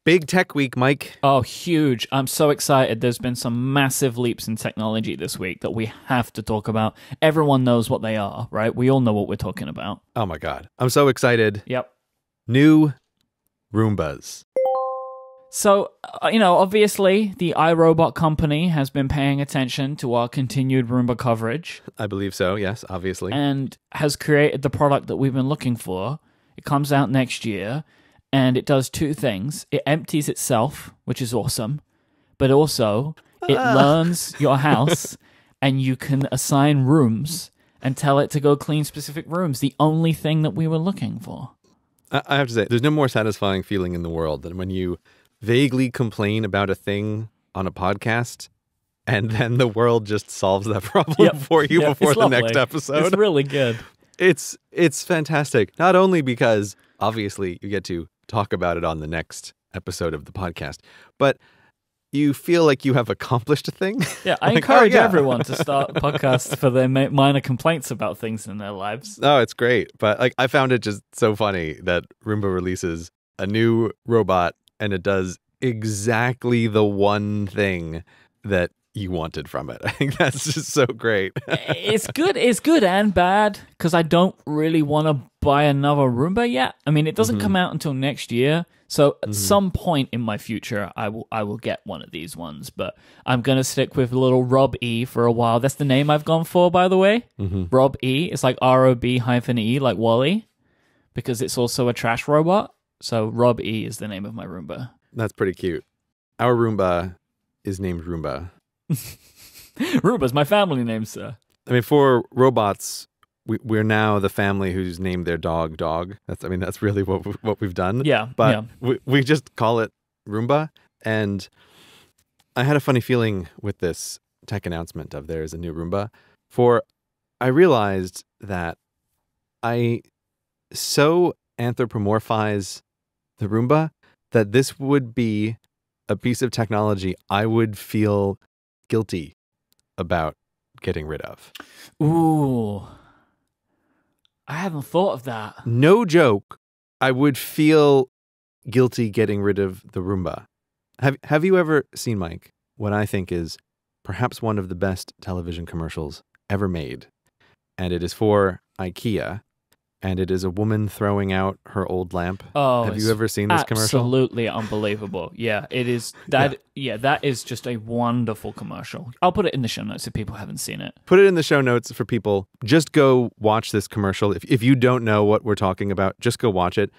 Big tech week, Mike. Oh, huge. I'm so excited. There's been some massive leaps in technology this week that we have to talk about. Everyone knows what they are, right? We all know what we're talking about. Oh my God. I'm so excited. Yep. New Roombas. So, obviously, the iRobot company has been paying attention to our continued Roomba coverage. I believe so, yes, obviously. And has created the product that we've been looking for. It comes out next year. And it does two things. It empties itself, which is awesome, but also it learns your house and you can assign rooms and tell it to go clean specific rooms. The only thing that we were looking for. I have to say, there's no more satisfying feeling in the world than when you vaguely complain about a thing on a podcast and then the world just solves that problem for you before the next episode. It's really good. It's fantastic. Not only because obviously you get to talk about it on the next episode of the podcast, but you feel like you have accomplished a thing. Yeah, I encourage everyone to start podcasts for their minor complaints about things in their lives. Oh, it's great. But I found it just so funny that Roomba releases a new robot and it does exactly the one thing that you wanted from it. I think that's just so great. It's good and bad because I don't really want to buy another Roomba yet. I mean, it doesn't come out until next year, so at some point in my future, I will get one of these ones. But I'm gonna stick with little Rob E for a while. That's the name I've gone for, by the way. Rob E. It's like ROB-E, like Wally, because it's also a trash robot. So Rob E is the name of my Roomba. That's pretty cute. Our Roomba is named Roomba. Roomba's my family name, sir. I mean, for robots, we're now the family who's named their dog Dog. That's really what we've done. Yeah, but we just call it Roomba. And I had a funny feeling with this tech announcement of there's a new Roomba. For I realized that I so anthropomorphize the Roomba that this would be a piece of technology I would feel guilty about getting rid of. Ooh. I haven't thought of that. No joke. I would feel guilty getting rid of the Roomba. Have you ever seen, Mike, what I think is perhaps one of the best television commercials ever made? And it is for IKEA. And it is a woman throwing out her old lamp. Oh, have you ever seen this commercial? Absolutely unbelievable. Yeah, it is. That is just a wonderful commercial. I'll put it in the show notes if people haven't seen it. Put it in the show notes for people. Just go watch this commercial. If you don't know what we're talking about, just go watch it.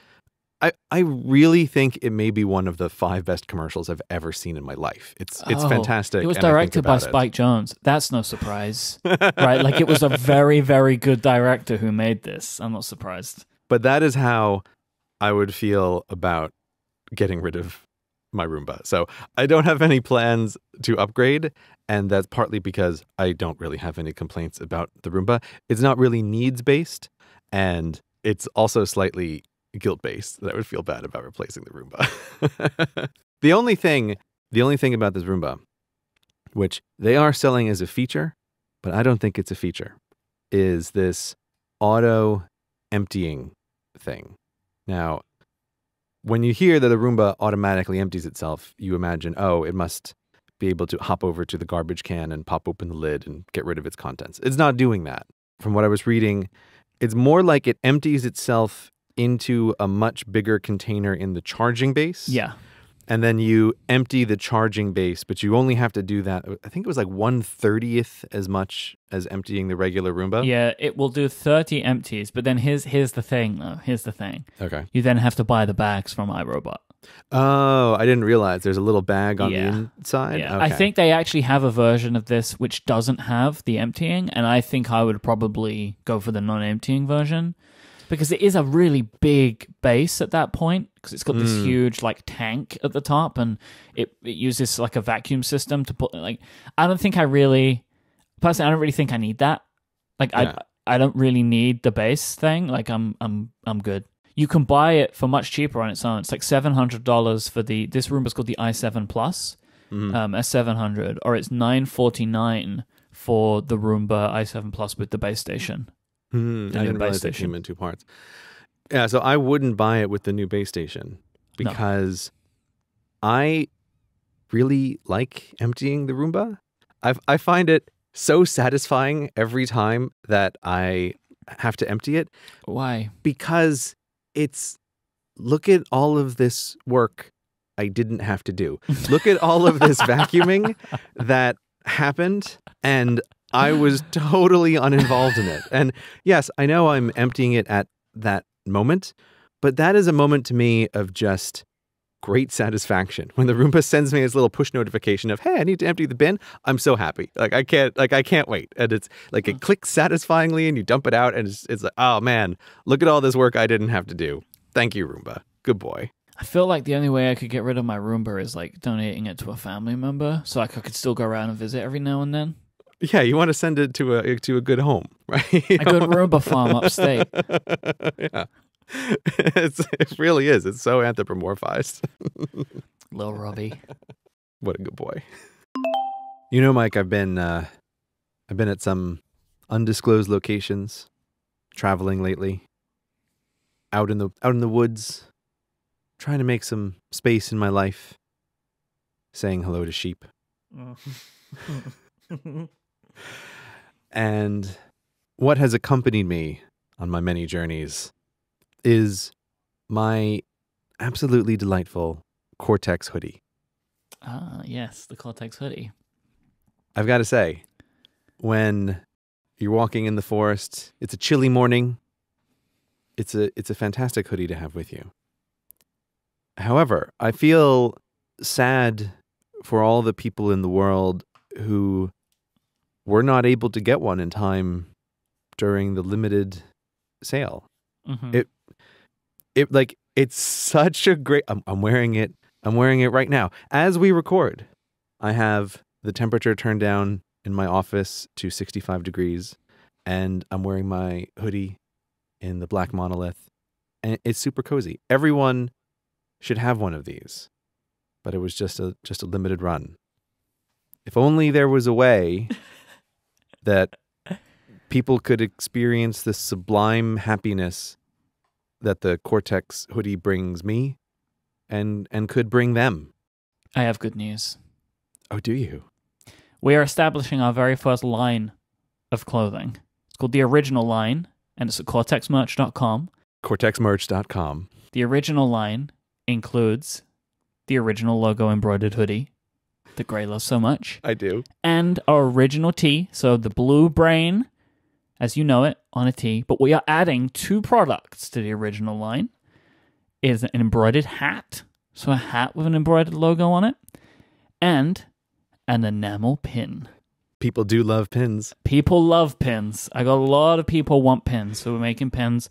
I really think it may be one of the 5 best commercials I've ever seen in my life. It's fantastic. It was directed by Spike Jonze. That's no surprise, right? Like, it was a very, very good director who made this. I'm not surprised. But that is how I would feel about getting rid of my Roomba. So I don't have any plans to upgrade, and that's partly because I don't really have any complaints about the Roomba. It's not really needs-based, and it's also slightly guilt-based that I would feel bad about replacing the Roomba. The only thing about this Roomba, which they are selling as a feature, but I don't think it's a feature, is this auto emptying thing. Now, when you hear that a Roomba automatically empties itself, you imagine, oh, it must be able to hop over to the garbage can and pop open the lid and get rid of its contents. It's not doing that. From what I was reading, it's more like it empties itself into a much bigger container in the charging base. Yeah. And then you empty the charging base, but you only have to do that. I think it was like 1/30th as much as emptying the regular Roomba. Yeah, it will do 30 empties, but then here's the thing, though. Here's the thing. Okay. You then have to buy the bags from iRobot. Oh, I didn't realize there's a little bag on the inside. Yeah. Okay. I think they actually have a version of this which doesn't have the emptying, and I think I would probably go for the non-emptying version. Because it is a really big base at that point, because it's got this huge like tank at the top, and it uses like a vacuum system to put like. I don't really think I need that. Like I don't really need the base thing. Like I'm good. You can buy it for much cheaper on its own. It's like $700 for this Roomba's called the i7 Plus, S700, or it's $949 for the Roomba i7 Plus with the base station. I didn't realize it came in 2 parts. Yeah, so I wouldn't buy it with the new base station because I really like emptying the Roomba. I find it so satisfying every time that I have to empty it. Why? Because it's, look at all of this work I didn't have to do. Look at all of this vacuuming that happened, and I was totally uninvolved in it. And yes, I know I'm emptying it at that moment, but that is a moment to me of just great satisfaction. When the Roomba sends me this little push notification of, hey, I need to empty the bin, I'm so happy. I can't wait. And it's like it clicks satisfyingly and you dump it out and it's like, oh man, look at all this work I didn't have to do. Thank you, Roomba. Good boy. I feel like the only way I could get rid of my Roomba is like donating it to a family member, so I could still go around and visit every now and then. Yeah, you want to send it to a good home, right? A good Roomba farm upstate. Yeah. It really is. It's so anthropomorphized. Little Robbie. What a good boy. You know, Mike, I've been at some undisclosed locations, traveling lately, out in the woods, trying to make some space in my life, saying hello to sheep. And what has accompanied me on my many journeys is my absolutely delightful Cortex hoodie. Ah, yes, the Cortex hoodie. I've got to say, when you're walking in the forest, it's a chilly morning, it's a fantastic hoodie to have with you. However, I feel sad for all the people in the world who were not able to get one in time during the limited sale. Mm-hmm. It's such a great, I'm wearing it right now. As we record, I have the temperature turned down in my office to 65 degrees, and I'm wearing my hoodie in the black monolith, and it's super cozy. Everyone should have one of these, but it was just a limited run. If only there was a way that people could experience the sublime happiness that the Cortex hoodie brings me and could bring them. I have good news. Oh, do you? We are establishing our very first line of clothing. It's called The Original Line, and it's at cortexmerch.com. Cortexmerch.com. The original line includes the original logo embroidered hoodie that Gray loves so much. I do. And our original tee, so the blue brain, as you know it, on a tee. But we are adding 2 products to the original line. Is an embroidered hat, so a hat with an embroidered logo on it, and an enamel pin. People do love pins. People love pins. I got a lot of people want pins, so we're making pins.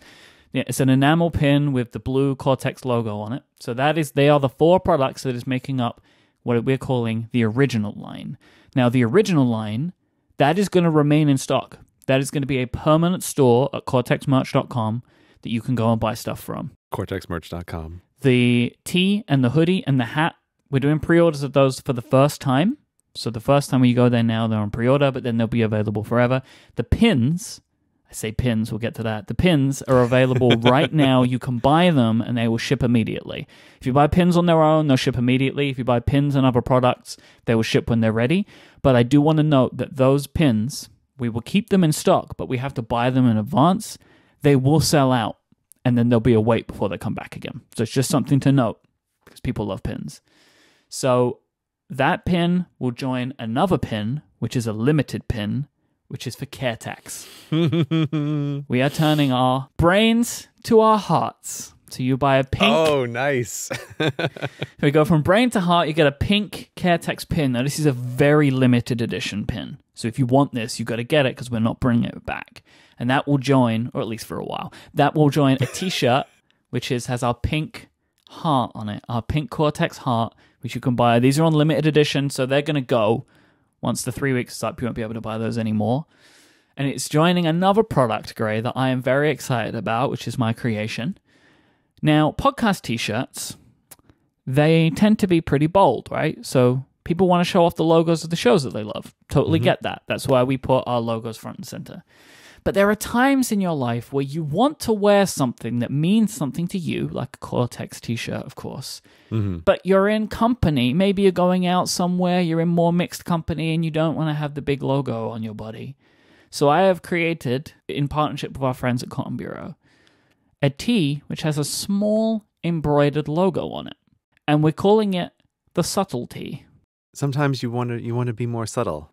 Yeah, it's an enamel pin with the blue Cortex logo on it. So they are the 4 products that is making up what we're calling the original line. Now, the original line, that is going to remain in stock. That is going to be a permanent store at cortexmerch.com that you can go and buy stuff from. Cortexmerch.com. The tee and the hoodie and the hat, we're doing pre-orders of those for the first time. So the first time you go there now, they're on pre-order, but then they'll be available forever. The pins, I say pins, we'll get to that. The pins are available right now. You can buy them and they will ship immediately. If you buy pins on their own, they'll ship immediately. If you buy pins and other products, they will ship when they're ready. But I do want to note that those pins, we will keep them in stock, but we have to buy them in advance. They will sell out, and then there'll be a wait before they come back again. So it's just something to note, because people love pins. So that pin will join another pin, which is a limited pin, which is for care tax. We are turning our brains to our hearts. So you buy a pink... Oh, nice. We go from brain to heart, you get a pink care tax pin. Now, this is a very limited edition pin. So if you want this, you've got to get it because we're not bringing it back. And that will join, or at least for a while, that will join a t-shirt, which has our pink heart on it, our pink Cortex heart, which you can buy. These are on limited edition, so they're going to go. Once the 3 weeks is up, you won't be able to buy those anymore. And it's joining another product, Gray, that I am very excited about, which is my creation. Now, podcast t-shirts, they tend to be pretty bold, right? So people want to show off the logos of the shows that they love. Totally get that. That's why we put our logos front and center. But there are times in your life where you want to wear something that means something to you, like a Cortex t-shirt, of course. But you're in company. Maybe you're going out somewhere, you're in more mixed company, and you don't want to have the big logo on your body. So I have created, in partnership with our friends at Cotton Bureau, a tee which has a small embroidered logo on it. And we're calling it the Subtle Tee. Sometimes you want to be more subtle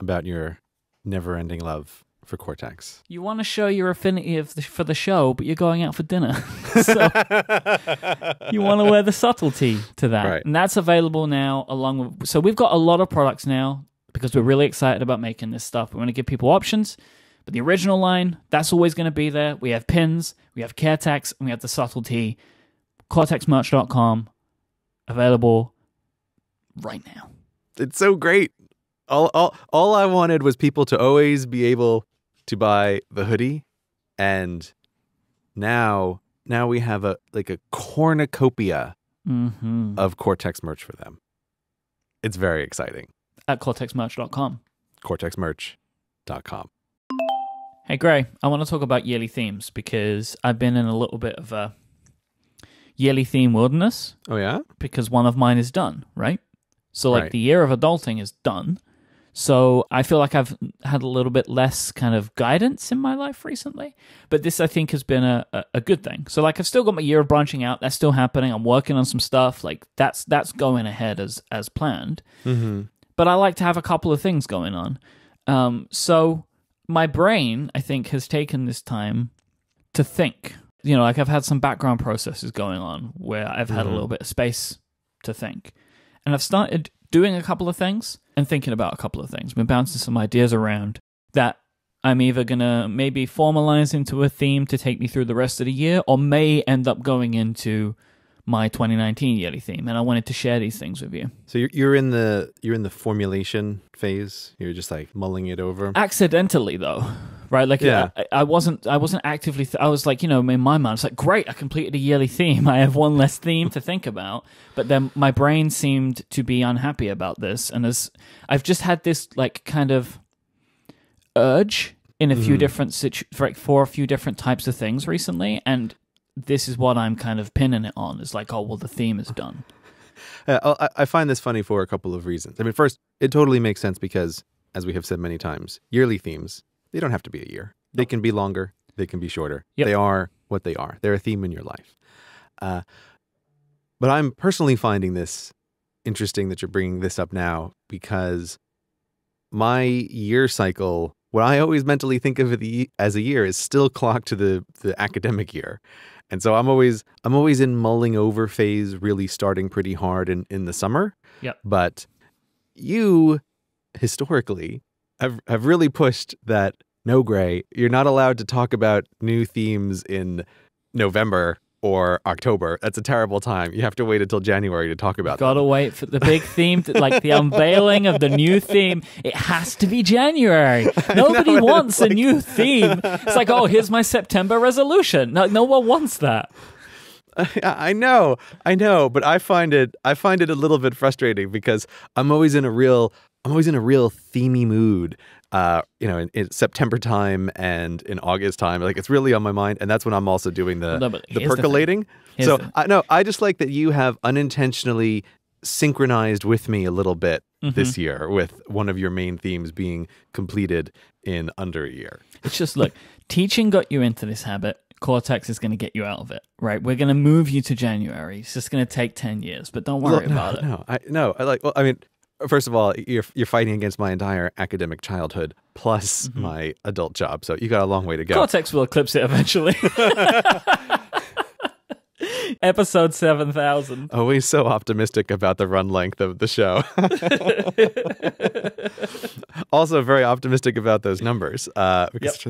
about your never-ending love for Cortex. You want to show your affinity for the show, but you're going out for dinner. So you want to wear the subtlety to that. Right. And that's available now so we've got a lot of products now because we're really excited about making this stuff. We want to give people options. But the original line, that's always going to be there. We have pins, we have care tags, and we have the subtlety. CortexMerch.com, available right now. It's so great. All I wanted was people to always be able to buy the hoodie, and now we have a cornucopia of Cortex merch for them. It's very exciting. At CortexMerch.com. CortexMerch.com. Hey Gray, I want to talk about yearly themes because I've been in a little bit of a yearly theme wilderness. Oh yeah? Because one of mine is done, right? So Right. the year of adulting is done. So I feel like I've had a little bit less kind of guidance in my life recently. But this, I think, has been a good thing. So I've still got my year of branching out. That's still happening. I'm working on some stuff. That's going ahead as planned. But I like to have a couple of things going on. So my brain, I think, has taken this time to think. I've had some background processes going on where I've had a little bit of space to think. And I've started doing a couple of things and thinking about a couple of things. I've been bouncing some ideas around that I'm either going to maybe formalize into a theme to take me through the rest of the year or may end up going into my 2019 yearly theme. And I wanted to share these things with you. So you're in the formulation phase. You're just mulling it over. Accidentally, though. Right, Yeah. I wasn't actively. I was in my mind, it's great, I completed a yearly theme. I have one less theme to think about. But then my brain seemed to be unhappy about this, and as I've just had this kind of urge in a few different for a few different types of things recently, and this is what I'm kind of pinning it on. It's the theme is done. I find this funny for a couple of reasons. I mean, first, it totally makes sense because, as we have said many times, yearly themes, they don't have to be a year. They can be longer. They can be shorter. Yep. They are what they are. They're a theme in your life. But I'm personally finding this interesting that you're bringing this up now because my year cycle, what I always mentally think of as a year, is still clocked to the academic year. And so I'm always in mulling over phase, really starting pretty hard in the summer. Yep. But you, historically, have really pushed that, no, Gray, you're not allowed to talk about new themes in November or October. That's a terrible time. You have to wait until January to talk about Gotta them. wait for the big theme, the unveiling of the new theme. It has to be January. Nobody wants a new theme. It's oh, here's my September resolution. No one wants that. I know, but I find it a little bit frustrating because I'm always in a real themey mood. In September time and in August time, it's really on my mind, and that's when I'm also doing the percolating. I just like that you have unintentionally synchronized with me a little bit this year with one of your main themes being completed in under a year. It's just teaching got you into this habit. Cortex is going to get you out of it, right? We're going to move you to January. It's just going to take 10 years, but don't worry about it. First of all, you're fighting against my entire academic childhood plus my adult job, so you got a long way to go. Cortex will eclipse it eventually. Episode 7,000. Always so optimistic about the run length of the show. Also very optimistic about those numbers. Because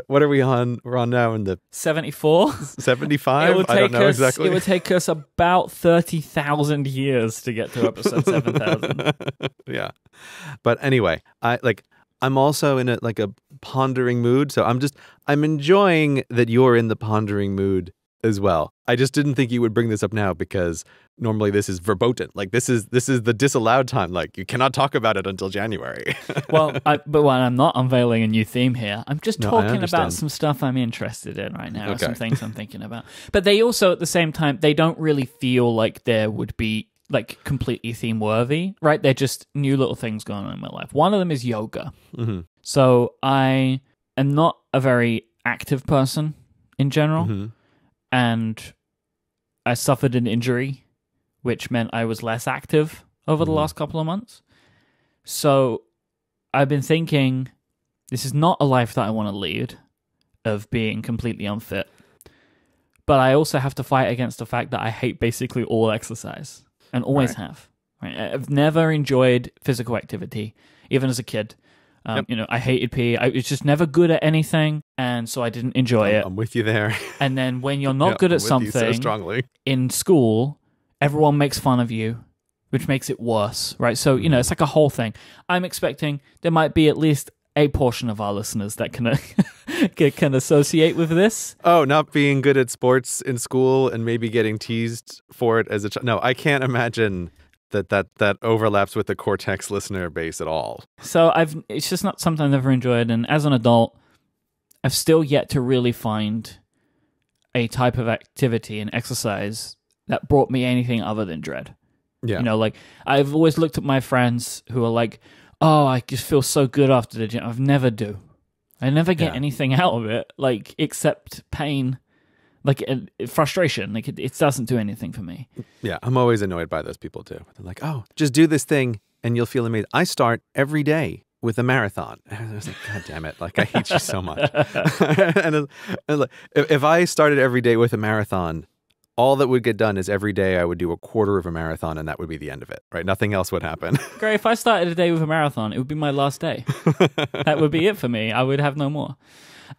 what are we on? We're on now in the 74? 75? I don't know exactly. It would take us about 30,000 years to get to episode 7,000. Yeah. But anyway, I'm also in a pondering mood, so I'm enjoying that you're in the pondering mood as well. I just didn't think you would bring this up now because normally this is verboten. Like this is the disallowed time. Like you cannot talk about it until January. But when I'm not unveiling a new theme here, I'm just No, I talking understand. about some stuff I'm interested in right now, or some Okay. things I'm thinking about. But they also, at the same time, they don't really feel like there would be like completely theme worthy, right? They're just new little things going on in my life. One of them is yoga. Mm-hmm. So I am not a very active person in general, Mm-hmm. and I suffered an injury, which meant I was less active over the last couple of months. So I've been thinking, this is not a life that I want to lead, of being completely unfit. But I also have to fight against the fact that I hate basically all exercise, and always have. Right? I've never enjoyed physical activity, even as a kid. I hated PE. I was just never good at anything, and so I didn't enjoy it. I'm with you there. And then when you're not Yeah, good I'm at with you so something strongly. in school, everyone makes fun of you, which makes it worse, right? So, it's like a whole thing. I'm expecting there might be at least a portion of our listeners that can associate with this. Oh, not being good at sports in school and maybe getting teased for it as a child. No, I can't imagine that overlaps with the Cortex listener base at all. So it's just not something I've ever enjoyed. And as an adult, I've still yet to really find a type of activity and exercise that brought me anything other than dread. Yeah. Like I've always looked at my friends who are like, oh, I just feel so good after the gym. I never do. I never get anything out of it, like, except pain, like frustration. Like it doesn't do anything for me. Yeah, I'm always annoyed by those people too. They're like, oh, just do this thing and you'll feel amazing. I start every day with a marathon. And I was like, God damn it. Like, I hate you so much. and if I started every day with a marathon, all that would get done is every day I would do a quarter of a marathon and that would be the end of it, right? Nothing else would happen. Great. If I started a day with a marathon, it would be my last day. That would be it for me. I would have no more.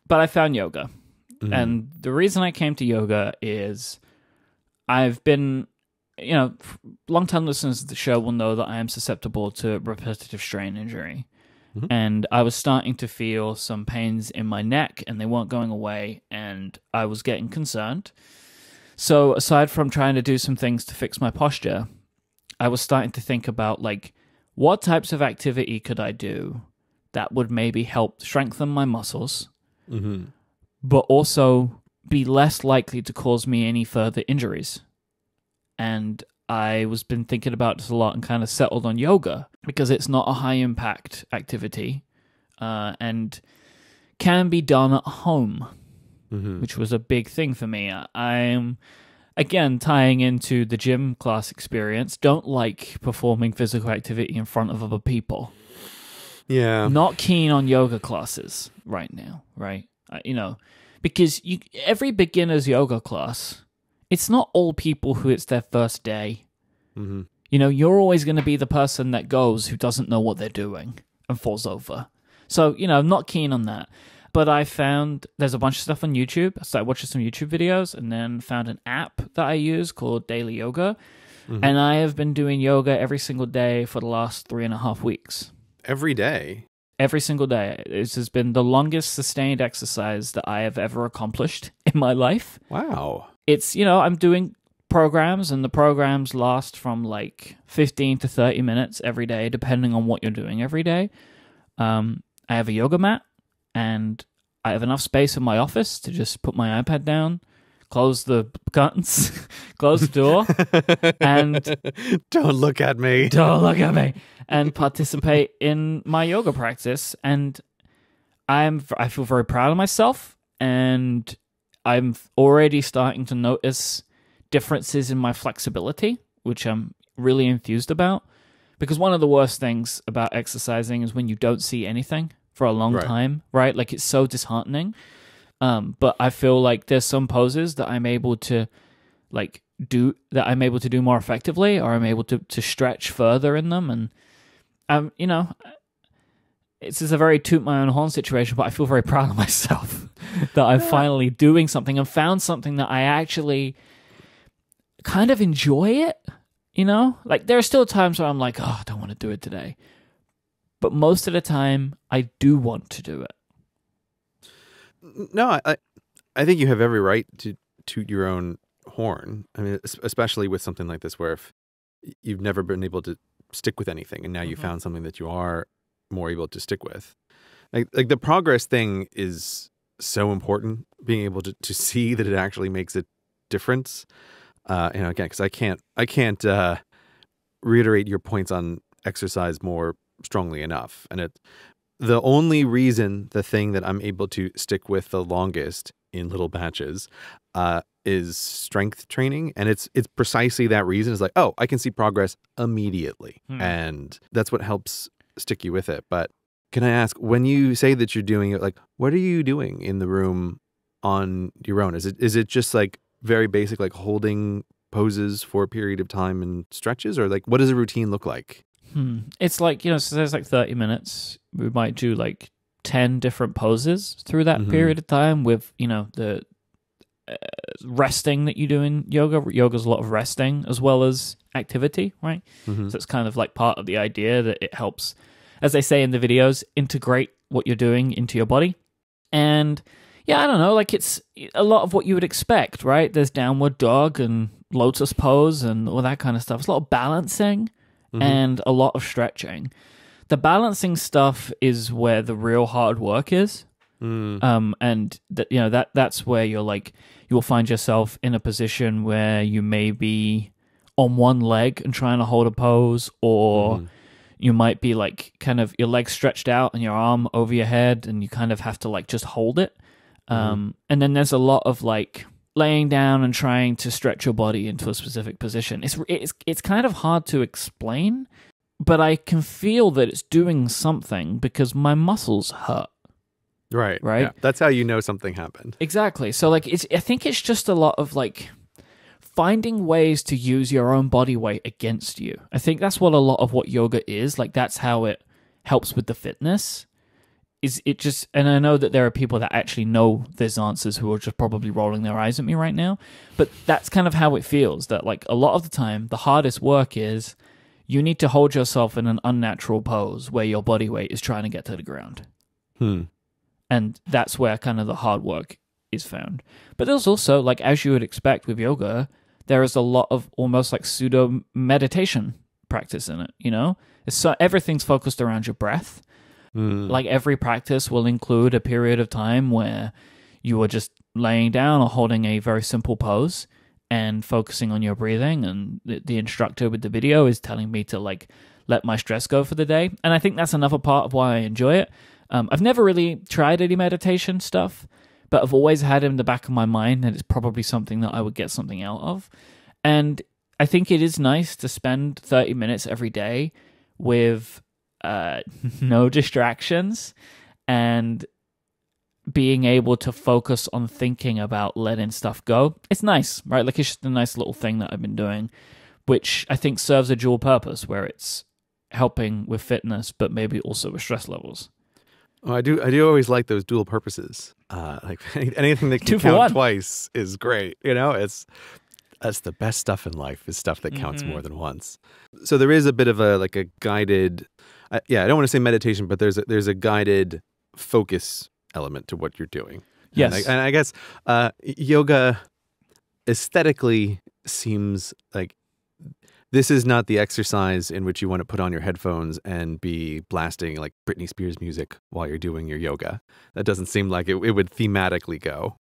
But I found yoga. Mm-hmm. And the reason I came to yoga is I've been, long-time listeners of the show will know that I am susceptible to repetitive strain injury. Mm-hmm. And I was starting to feel some pains in my neck and they weren't going away. And I was getting concerned. So aside from trying to do some things to fix my posture, I was starting to think about, like, what types of activity could I do that would maybe help strengthen my muscles, but also be less likely to cause me any further injuries. And I was been thinking about this a lot and kind of settled on yoga because it's not a high-impact activity and can be done at home. Which was a big thing for me. I'm, again, tying into the gym class experience, don't like performing physical activity in front of other people. Yeah. Not keen on yoga classes right now, right? Because every beginner's yoga class, it's not all people who it's their first day. Mm-hmm. You're always going to be the person that goes who doesn't know what they're doing and falls over. So, I'm not keen on that. But I found there's a bunch of stuff on YouTube. I started watching some YouTube videos and then found an app that I use called Daily Yoga. Mm-hmm. And I have been doing yoga every single day for the last 3.5 weeks. Every day? Every single day. This has been the longest sustained exercise that I have ever accomplished in my life. Wow. It's, I'm doing programs and the programs last from like 15 to 30 minutes every day, depending on what you're doing every day. I have a yoga mat. And I have enough space in my office to just put my iPad down, close the curtains, close the door, and... Don't look at me. Don't look at me. And participate in my yoga practice. And I feel very proud of myself. And I'm already starting to notice differences in my flexibility, which I'm really enthused about. Because one of the worst things about exercising is when you don't see anything for a long time, right? Like, it's so disheartening. But I feel like there's some poses that I'm able to do more effectively, or I'm able to stretch further in them. And it's just a very toot my own horn situation, but I feel very proud of myself that I'm finally doing something and found something that I actually kind of enjoy it. Like, there are still times where I'm like, oh, I don't want to do it today. But most of the time, I do want to do it. No, I think you have every right to toot your own horn. I mean, especially with something like this, where if you've never been able to stick with anything, and now you found something that you are more able to stick with. Like the progress thing is so important. Being able to see that it actually makes a difference. Again, because I can't reiterate your points on exercise more strongly enough. And the only reason, the thing that I'm able to stick with the longest in little batches is strength training. And it's precisely that reason. It's like, oh, I can see progress immediately. And that's what helps stick you with it. But can I ask, when you say that you're doing it, like, what are you doing in the room on your own? Is it just like very basic, like holding poses for a period of time and stretches, or like what does a routine look like? It's like, so there's like 30 minutes. We might do like 10 different poses through that period of time with, the resting that you do in yoga. Yoga's a lot of resting as well as activity, right? So it's kind of like part of the idea that it helps, as they say in the videos, integrate what you're doing into your body. And yeah, I don't know, like it's a lot of what you would expect, right? There's downward dog and lotus pose and all that kind of stuff. It's a lot of balancing and a lot of stretching. The balancing stuff is where the real hard work is. And that's where you'll find yourself in a position where you may be on one leg and trying to hold a pose, or you might be like kind of your leg stretched out and your arm over your head, and you kind of have to like just hold it. And then there's a lot of like laying down and trying to stretch your body into a specific position. It's kind of hard to explain, but I can feel that it's doing something because my muscles hurt. Right. Yeah. That's how you know something happened. Exactly. So like I think it's just a lot of like finding ways to use your own body weight against you. I think that's what a lot of what yoga is. Like that's how it helps with the fitness. And I know that there are people that actually know these answers who are just probably rolling their eyes at me right now, but that's kind of how it feels, that like a lot of the time, the hardest work is you need to hold yourself in an unnatural pose where your body weight is trying to get to the ground. And that's where kind of the hard work is found. But there's also, like, as you would expect with yoga, there is a lot of almost like pseudo meditation practice in it, So everything's focused around your breath. Like every practice will include a period of time where you are just laying down or holding a very simple pose and focusing on your breathing. And the instructor with the video is telling me to like let my stress go for the day. And I think that's another part of why I enjoy it. I've never really tried any meditation stuff, but I've always had it in the back of my mind that it's probably something that I would get something out of. And I think it is nice to spend 30 minutes every day with no distractions and being able to focus on thinking about letting stuff go. It's nice, right? Like it's just a nice little thing that I've been doing, which I think serves a dual purpose, where it's helping with fitness, but maybe also with stress levels. Well, I do always like those dual purposes. Like anything that can count twice is great. That's the best stuff in life, is stuff that counts more than once. So there is a bit of a guided, I don't want to say meditation, but there's a guided focus element to what you're doing. Yes. And I guess yoga aesthetically seems like this is not the exercise in which you want to put on your headphones and be blasting like Britney Spears music while you're doing your yoga. That doesn't seem like it would thematically go.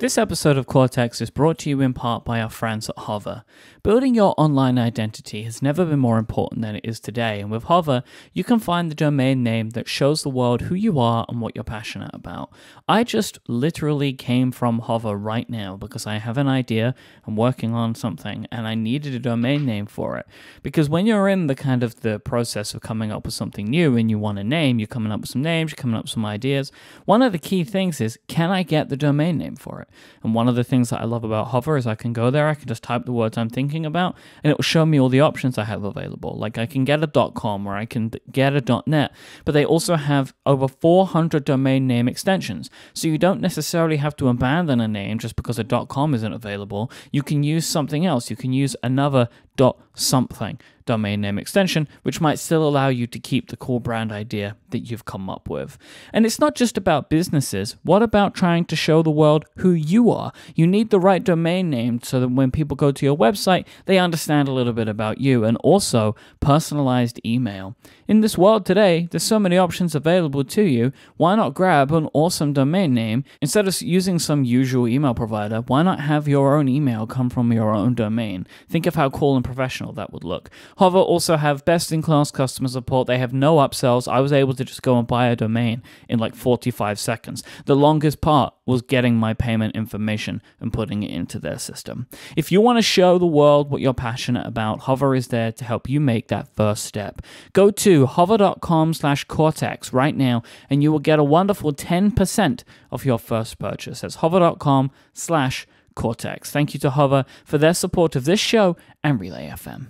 This episode of Cortex is brought to you in part by our friends at Hover. Building your online identity has never been more important than it is today, and with Hover, you can find the domain name that shows the world who you are and what you're passionate about. I just literally came from Hover right now because I have an idea, I'm working on something, and I needed a domain name for it. Because when you're in the process of coming up with something new and you want a name, you're coming up with some names, you're coming up with some ideas, one of the key things is, can I get the domain name for it? And one of the things that I love about Hover is I can go there, I can just type the words I'm thinking about, and it will show me all the options I have available. Like I can get a .com or I can get a .net, but they also have over 400 domain name extensions. So you don't necessarily have to abandon a name just because a .com isn't available. You can use something else. You can use another .something domain name extension, which might still allow you to keep the cool brand idea that you've come up with. And it's not just about businesses. What about trying to show the world who you are? You need the right domain name so that when people go to your website, they understand a little bit about you, and also personalized email. In this world today, there's so many options available to you. Why not grab an awesome domain name? Instead of using some usual email provider, why not have your own email come from your own domain? Think of how cool and professional that would look. Hover also have best-in-class customer support. They have no upsells. I was able to just go and buy a domain in like 45 seconds. The longest part was getting my payment information and putting it into their system. If you want to show the world what you're passionate about, Hover is there to help you make that first step. Go to hover.com/Cortex right now, and you will get a wonderful 10% off your first purchase. That's hover.com/Cortex. Thank you to Hover for their support of this show and Relay FM.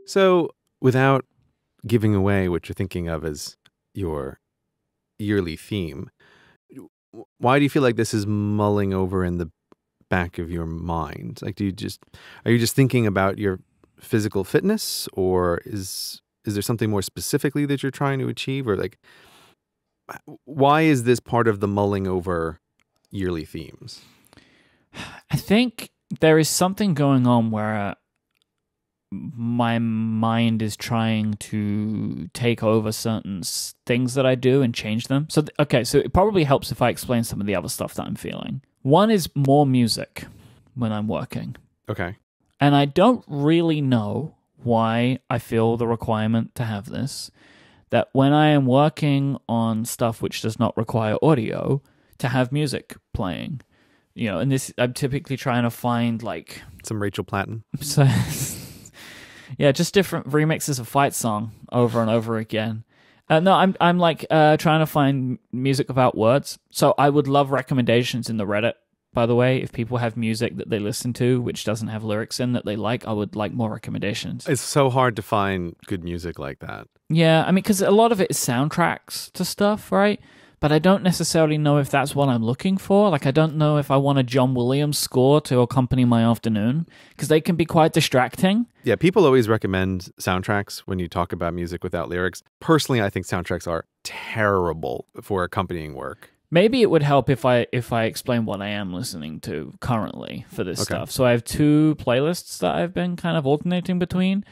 So, without giving away what you're thinking of as your yearly theme, why do you feel like this is mulling over in the back of your mind? Like, are you just thinking about your physical fitness, or is there something more specifically that you're trying to achieve, or like, why is this part of the mulling over yearly themes? I think there is something going on where my mind is trying to take over certain things that I do and change them. So, so it probably helps if I explain some of the other stuff that I'm feeling. One is more music when I'm working. Okay. And I don't really know why I feel the requirement to have this, that when I am working on stuff which does not require audio, to have music playing. You know, and this, I'm typically trying to find like some Rachel Platten. So, yeah, just different remixes of Fight Song over and over again. No, I'm like trying to find music without words. So I would love recommendations in the Reddit, by the way. If people have music that they listen to which doesn't have lyrics in that they like, I would like more recommendations. It's so hard to find good music like that. Yeah, I mean, because a lot of it is soundtracks to stuff, right? But I don't necessarily know if that's what I'm looking for. Like, I don't know if I want a John Williams score to accompany my afternoon, because they can be quite distracting. Yeah, people always recommend soundtracks when you talk about music without lyrics. Personally, I think soundtracks are terrible for accompanying work. Maybe it would help if I explain what I am listening to currently for this stuff. So I have two playlists that I've been kind of alternating between.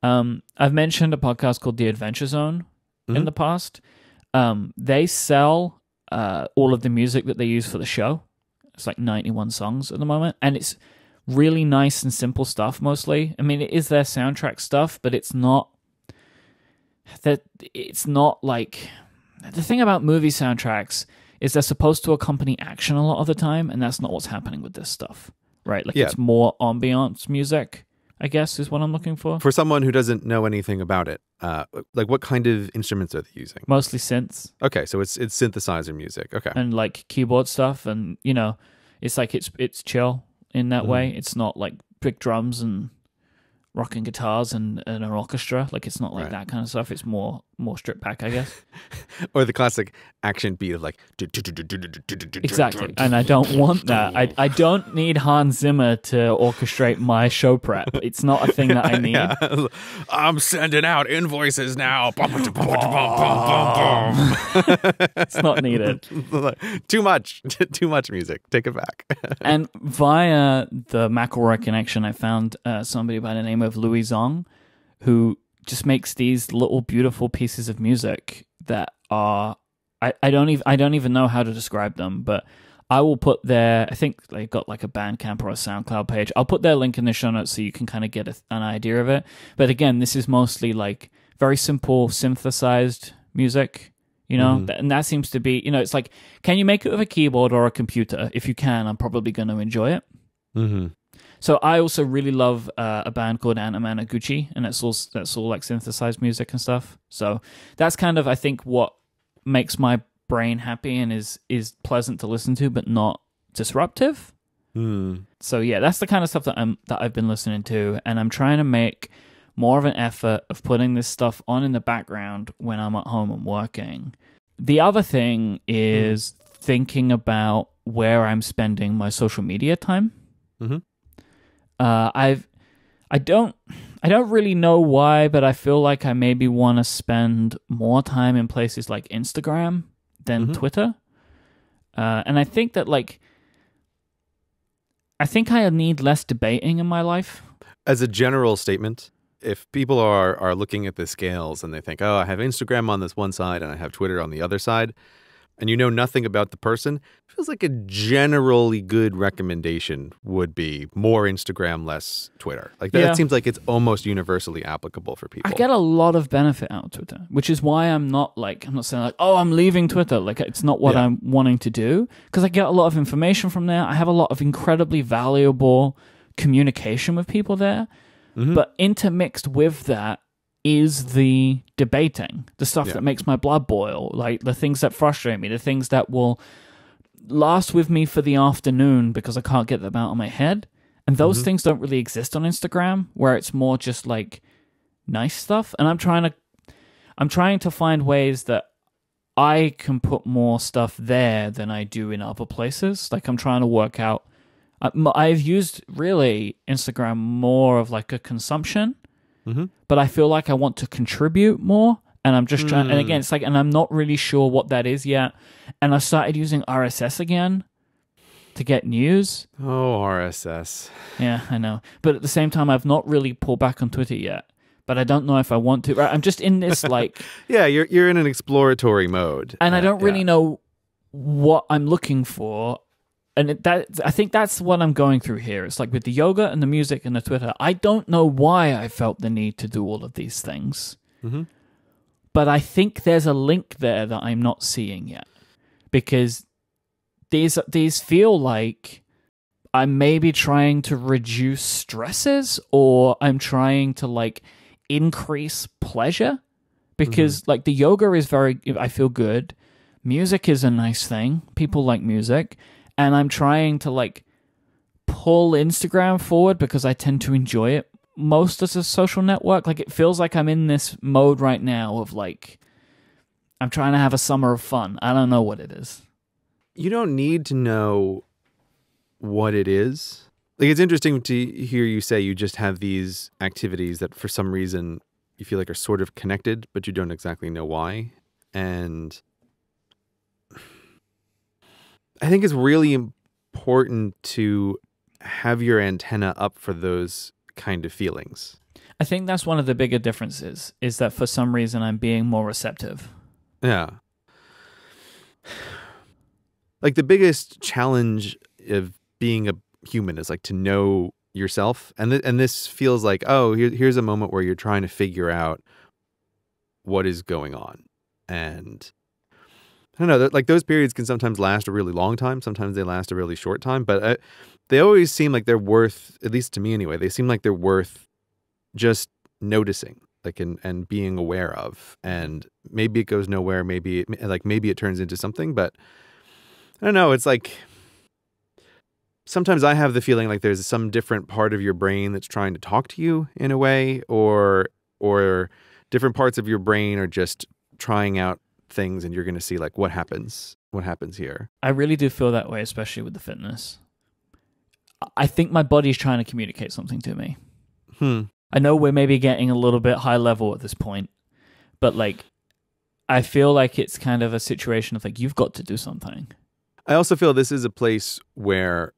I've mentioned a podcast called The Adventure Zone in the past. They sell all of the music that they use for the show. It's like 91 songs at the moment, and it's really nice and simple stuff mostly. I mean, it is their soundtrack stuff, but it's not that. It's not like the thing about movie soundtracks is they're supposed to accompany action a lot of the time, and that's not what's happening with this stuff, right? Like, it's more ambiance music, I guess, is what I'm looking for. For someone who doesn't know anything about it, like, what kind of instruments are they using? Mostly synths. Okay, so it's synthesizer music. Okay. And like keyboard stuff, and you know, it's like it's chill in that way. It's not like big drums and rocking guitars and an orchestra. Like, it's not like that kind of stuff. It's more stripped back, I guess. Or the classic action beat of like... Exactly. And I don't want that. I don't need Hans Zimmer to orchestrate my show prep. It's not a thing that I need. Yeah. I'm sending out invoices now. It's not needed. Too much music. Take it back. And via the McElroy connection, I found somebody by the name of Louis Zong, who just makes these little beautiful pieces of music that are I don't even know how to describe them, but I will put I think they've got like a Bandcamp or a SoundCloud page. I'll put their link in the show notes so you can kind of get an idea of it. But again, this is mostly like very simple synthesized music, you know, and that seems to be, you know, it's like, can you make it with a keyboard or a computer? If you can, I'm probably going to enjoy it. Mm-hmm. So I also really love a band called Anamanaguchi, and that's all like synthesized music and stuff. So that's kind of, I think, what makes my brain happy and is pleasant to listen to, but not disruptive. So yeah, that's the kind of stuff that I've been listening to, and I'm trying to make more of an effort of putting this stuff on in the background when I'm at home and working. The other thing is thinking about where I'm spending my social media time. I don't really know why, but I feel like I maybe want to spend more time in places like Instagram than Twitter. And I think that I think I need less debating in my life. As a general statement, if people are looking at the scales and they think, oh, I have Instagram on this one side and I have Twitter on the other side, and you know nothing about the person, it feels like a generally good recommendation would be more Instagram, less Twitter. Like that seems like it's almost universally applicable for people. I get a lot of benefit out of Twitter, which is why I'm not saying like, oh, I'm leaving Twitter. Like it's not what I'm wanting to do, because I get a lot of information from there. I have a lot of incredibly valuable communication with people there. But intermixed with that is the debating, the stuff that makes my blood boil, like the things that frustrate me, the things that will last with me for the afternoon because I can't get them out of my head. And those things don't really exist on Instagram, where it's more just like nice stuff. And I'm trying to find ways that I can put more stuff there than I do in other places. Like I'm trying to work out. I've used really Instagram more of like a consumption. But I feel like I want to contribute more, and I'm just trying. And again, it's like, and I'm not really sure what that is yet. And I started using RSS again to get news. Oh, RSS. Yeah, I know. But at the same time, I've not really pulled back on Twitter yet. But I don't know if I want to. Right? I'm just in this like. Yeah, you're in an exploratory mode, and I don't really know what I'm looking for. And I think that's what I'm going through here. It's like with the yoga and the music and the Twitter, I don't know why I felt the need to do all of these things. But I think there's a link there that I'm not seeing yet. Because these feel like I'm maybe trying to reduce stresses, or I'm trying to like increase pleasure. Because like the yoga is I feel good. Music is a nice thing. People like music. And I'm trying to like pull Instagram forward because I tend to enjoy it most as a social network. Like it feels like I'm in this mode right now of like, I'm trying to have a summer of fun. I don't know what it is. You don't need to know what it is. Like it's interesting to hear you say you just have these activities that for some reason you feel like are sort of connected, but you don't exactly know why. And I think it's really important to have your antenna up for those kind of feelings. I think that's one of the bigger differences, is that for some reason I'm being more receptive. Yeah. Like the biggest challenge of being a human is like to know yourself. And this feels like, oh, here's a moment where you're trying to figure out what is going on. And I don't know, like those periods can sometimes last a really long time. Sometimes they last a really short time, but they always seem like they're worth, at least to me anyway, they seem like they're worth just noticing, like, and being aware of. And maybe it goes nowhere. Maybe it turns into something, but I don't know. It's like, sometimes I have the feeling like there's some different part of your brain that's trying to talk to you in a way, or different parts of your brain are just trying out things, and you're going to see like what happens here. I really do feel that way, especially with the fitness. I think my body's trying to communicate something to me. I know we're maybe getting a little bit high level at this point, but like I feel like it's kind of a situation of like, you've got to do something. I also feel this is a place where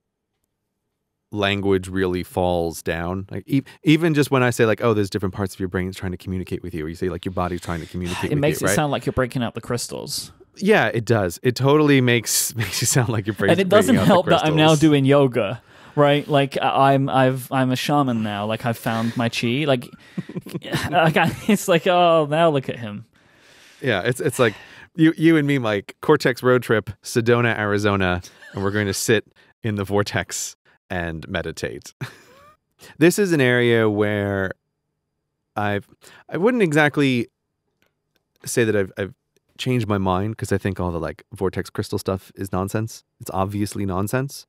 language really falls down. Like even just when I say like, oh, there's different parts of your brain that's trying to communicate with you, or you say like your body's trying to communicate with you, it makes it right? sound like you're breaking out the crystals. Yeah, it does. It totally makes you sound like your brain's and it doesn't breaking out help the that I'm now crystals. doing yoga, right? Like I'm a shaman now. Like I've found my chi. Like, it's like, oh, now look at him. Yeah, it's like you and me, Mike, Cortex road trip, Sedona, Arizona, and we're going to sit in the vortex and meditate. This is an area where I wouldn't exactly say that I've changed my mind, because I think all the like vortex crystal stuff is nonsense. It's obviously nonsense.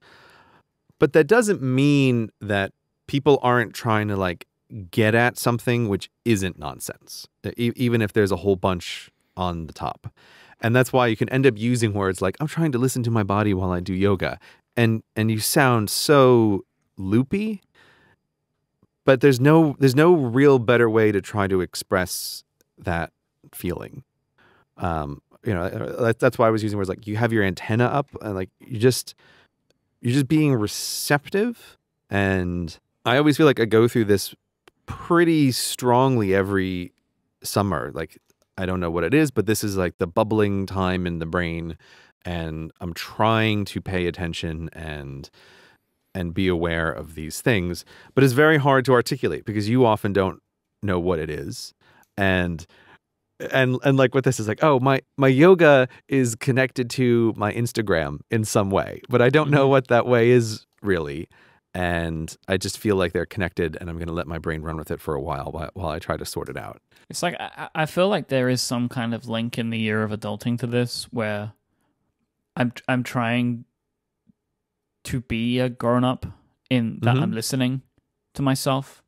But that doesn't mean that people aren't trying to like get at something which isn't nonsense, even if there's a whole bunch on the top. And that's why you can end up using words like, I'm trying to listen to my body while I do yoga. And you sound so loopy, but there's no real better way to try to express that feeling. That's why I was using words like you have your antenna up and like you're just being receptive. And I always feel like I go through this pretty strongly every summer. Like, I don't know what it is, but this is like the bubbling time in the brain, and I'm trying to pay attention and be aware of these things, but it's very hard to articulate because you often don't know what it is. And like with this is like, oh, my yoga is connected to my Instagram in some way, but I don't know what that way is really. And I just feel like they're connected, and I'm going to let my brain run with it for a while I try to sort it out. It's like I feel like there is some kind of link in the year of adulting to this, where I'm trying to be a grown up in that I'm listening to myself,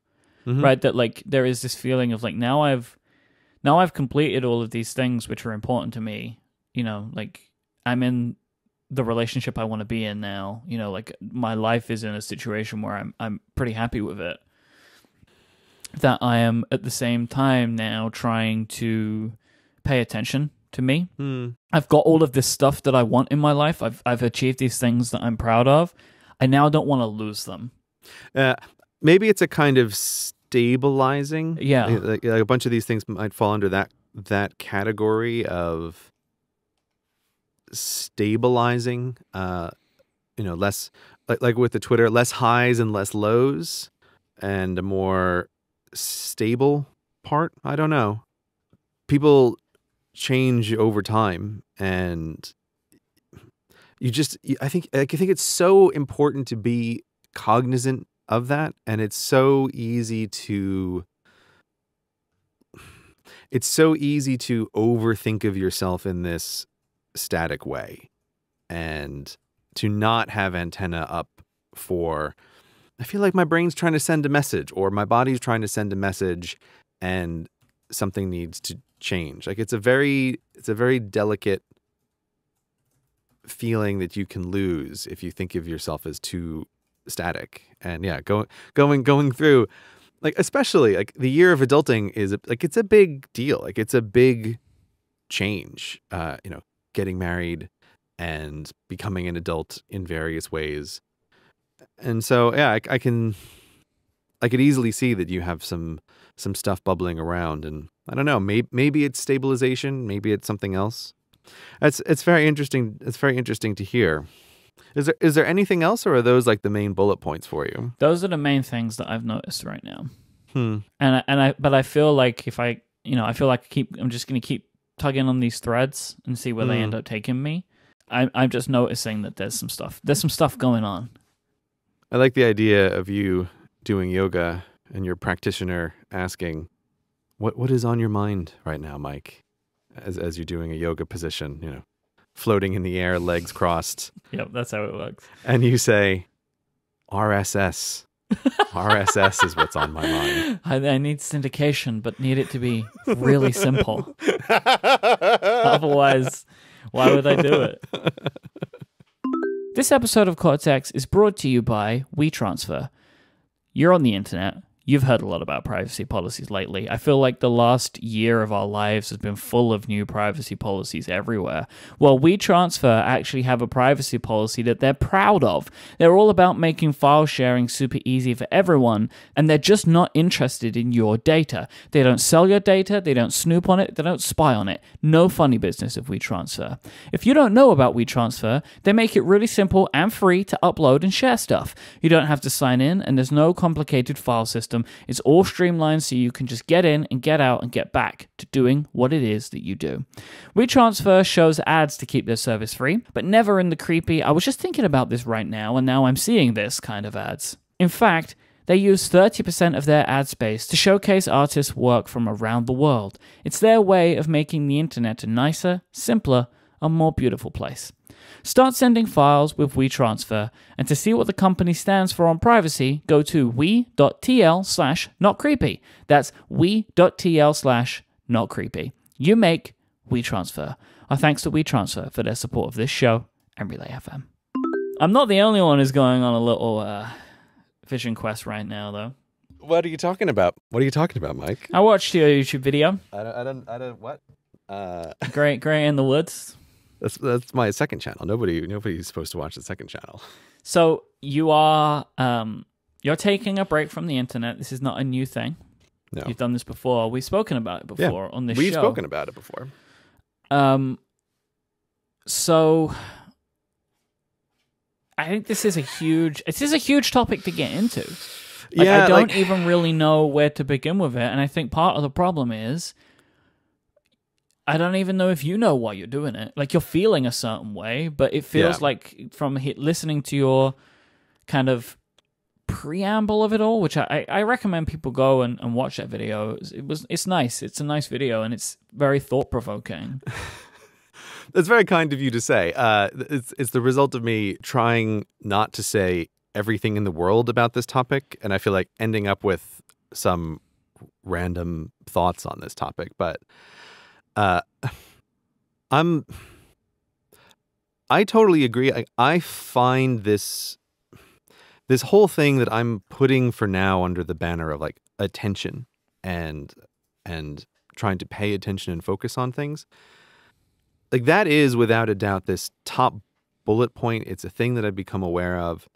right? That like there is this feeling of like now I've completed all of these things which are important to me. Like I'm in the relationship I want to be in now. Like my life is in a situation where I'm pretty happy with it. That I am at the same time now trying to pay attention to me. I've got all of this stuff that I want in my life. I've achieved these things that I'm proud of. I now don't want to lose them. Maybe it's a kind of stabilizing. Yeah. Like a bunch of these things might fall under that category of stabilizing, less like with the Twitter, less highs and less lows, and a more stable part. I don't know. People change over time, and I think it's so important to be cognizant of that, and it's so easy to overthink of yourself in this static way, and to not have antenna up for, I feel like my brain's trying to send a message, or my body's trying to send a message, and something needs to change. Like it's a very delicate feeling that you can lose if you think of yourself as too static. And yeah, going through, like, especially like the year of adulting is like, it's a big deal. Like it's a big change, getting married and becoming an adult in various ways. And so, yeah, I could easily see that you have some stuff bubbling around, and I don't know, maybe it's stabilization, maybe it's something else. It's very interesting. It's very interesting to hear. Is there anything else, or are those like the main bullet points for you? Those are the main things that I've noticed right now. But I feel like if I feel like I'm just going to keep tugging on these threads and see where they end up taking me. I'm just noticing that there's some stuff going on. I like the idea of you doing yoga and your practitioner asking, what is on your mind right now, Mike? As you're doing a yoga position, floating in the air, legs crossed. Yep, that's how it works. And you say, RSS. RSS is what's on my mind. I need syndication, but need it to be really simple. Otherwise, why would I do it? This episode of Cortex is brought to you by WeTransfer. You're on the internet. You've heard a lot about privacy policies lately. I feel like the last year of our lives has been full of new privacy policies everywhere. Well, WeTransfer actually have a privacy policy that they're proud of. They're all about making file sharing super easy for everyone, and they're just not interested in your data. They don't sell your data, they don't snoop on it, they don't spy on it. No funny business of WeTransfer. If you don't know about WeTransfer, they make it really simple and free to upload and share stuff. You don't have to sign in, and there's no complicated file system. It's all streamlined so you can just get in and get out and get back to doing what it is that you do. WeTransfer shows ads to keep their service free, but never in the creepy, I was just thinking about this right now and now I'm seeing this kind of ads. In fact, they use 30% of their ad space to showcase artists' work from around the world. It's their way of making the internet a nicer, simpler, and more beautiful place. Start sending files with WeTransfer, and to see what the company stands for on privacy, go to we.tl/notcreepy. That's we.tl/notcreepy. You make WeTransfer. Our thanks to WeTransfer for their support of this show and Relay FM. I'm not the only one who's going on a little vision quest right now, though. What are you talking about? What are you talking about, Mike? I watched your YouTube video. I don't. What? Great in the Woods. That's my second channel. Nobody's supposed to watch the second channel. So you are you're taking a break from the internet. This is not a new thing. No. You've done this before. We've spoken about it before on this show. We've spoken about it before. So I think this is a huge topic to get into. Like, I don't even really know where to begin with it, and I think part of the problem is I don't even know if you know why you're doing it. Like, you're feeling a certain way, but it feels like from listening to your kind of preamble of it all, which I recommend people go and watch that video. It's nice. It's a nice video, and it's very thought-provoking. That's very kind of you to say. It's the result of me trying not to say everything in the world about this topic, and I feel like ending up with some random thoughts on this topic. But I totally agree. I find this whole thing that I'm putting for now under the banner of like attention and trying to pay attention and focus on things. Like, that is without a doubt this top bullet point. It's a thing that I've become aware of.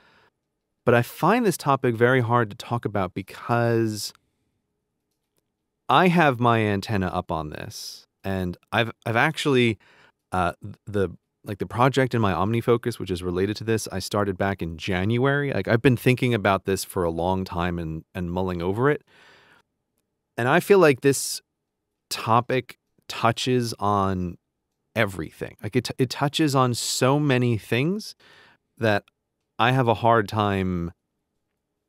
But I find this topic very hard to talk about because I have my antenna up on this, and I've actually the project in my OmniFocus, which is related to this, I started back in January. Like, I've been thinking about this for a long time and mulling over it. And I feel like this topic touches on everything. Like, it touches on so many things that I have a hard time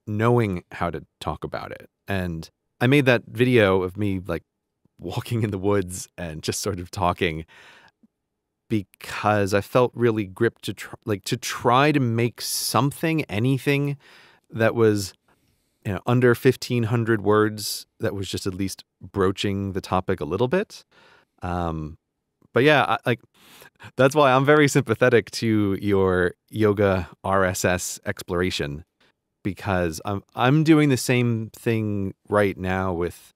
knowing how to talk about it. And I made that video of me like walking in the woods and just sort of talking because I felt really gripped to try to make anything that was, under 1,500 words, that was just at least broaching the topic a little bit. But yeah, that's why I'm very sympathetic to your yoga RSS exploration, because I'm doing the same thing right now with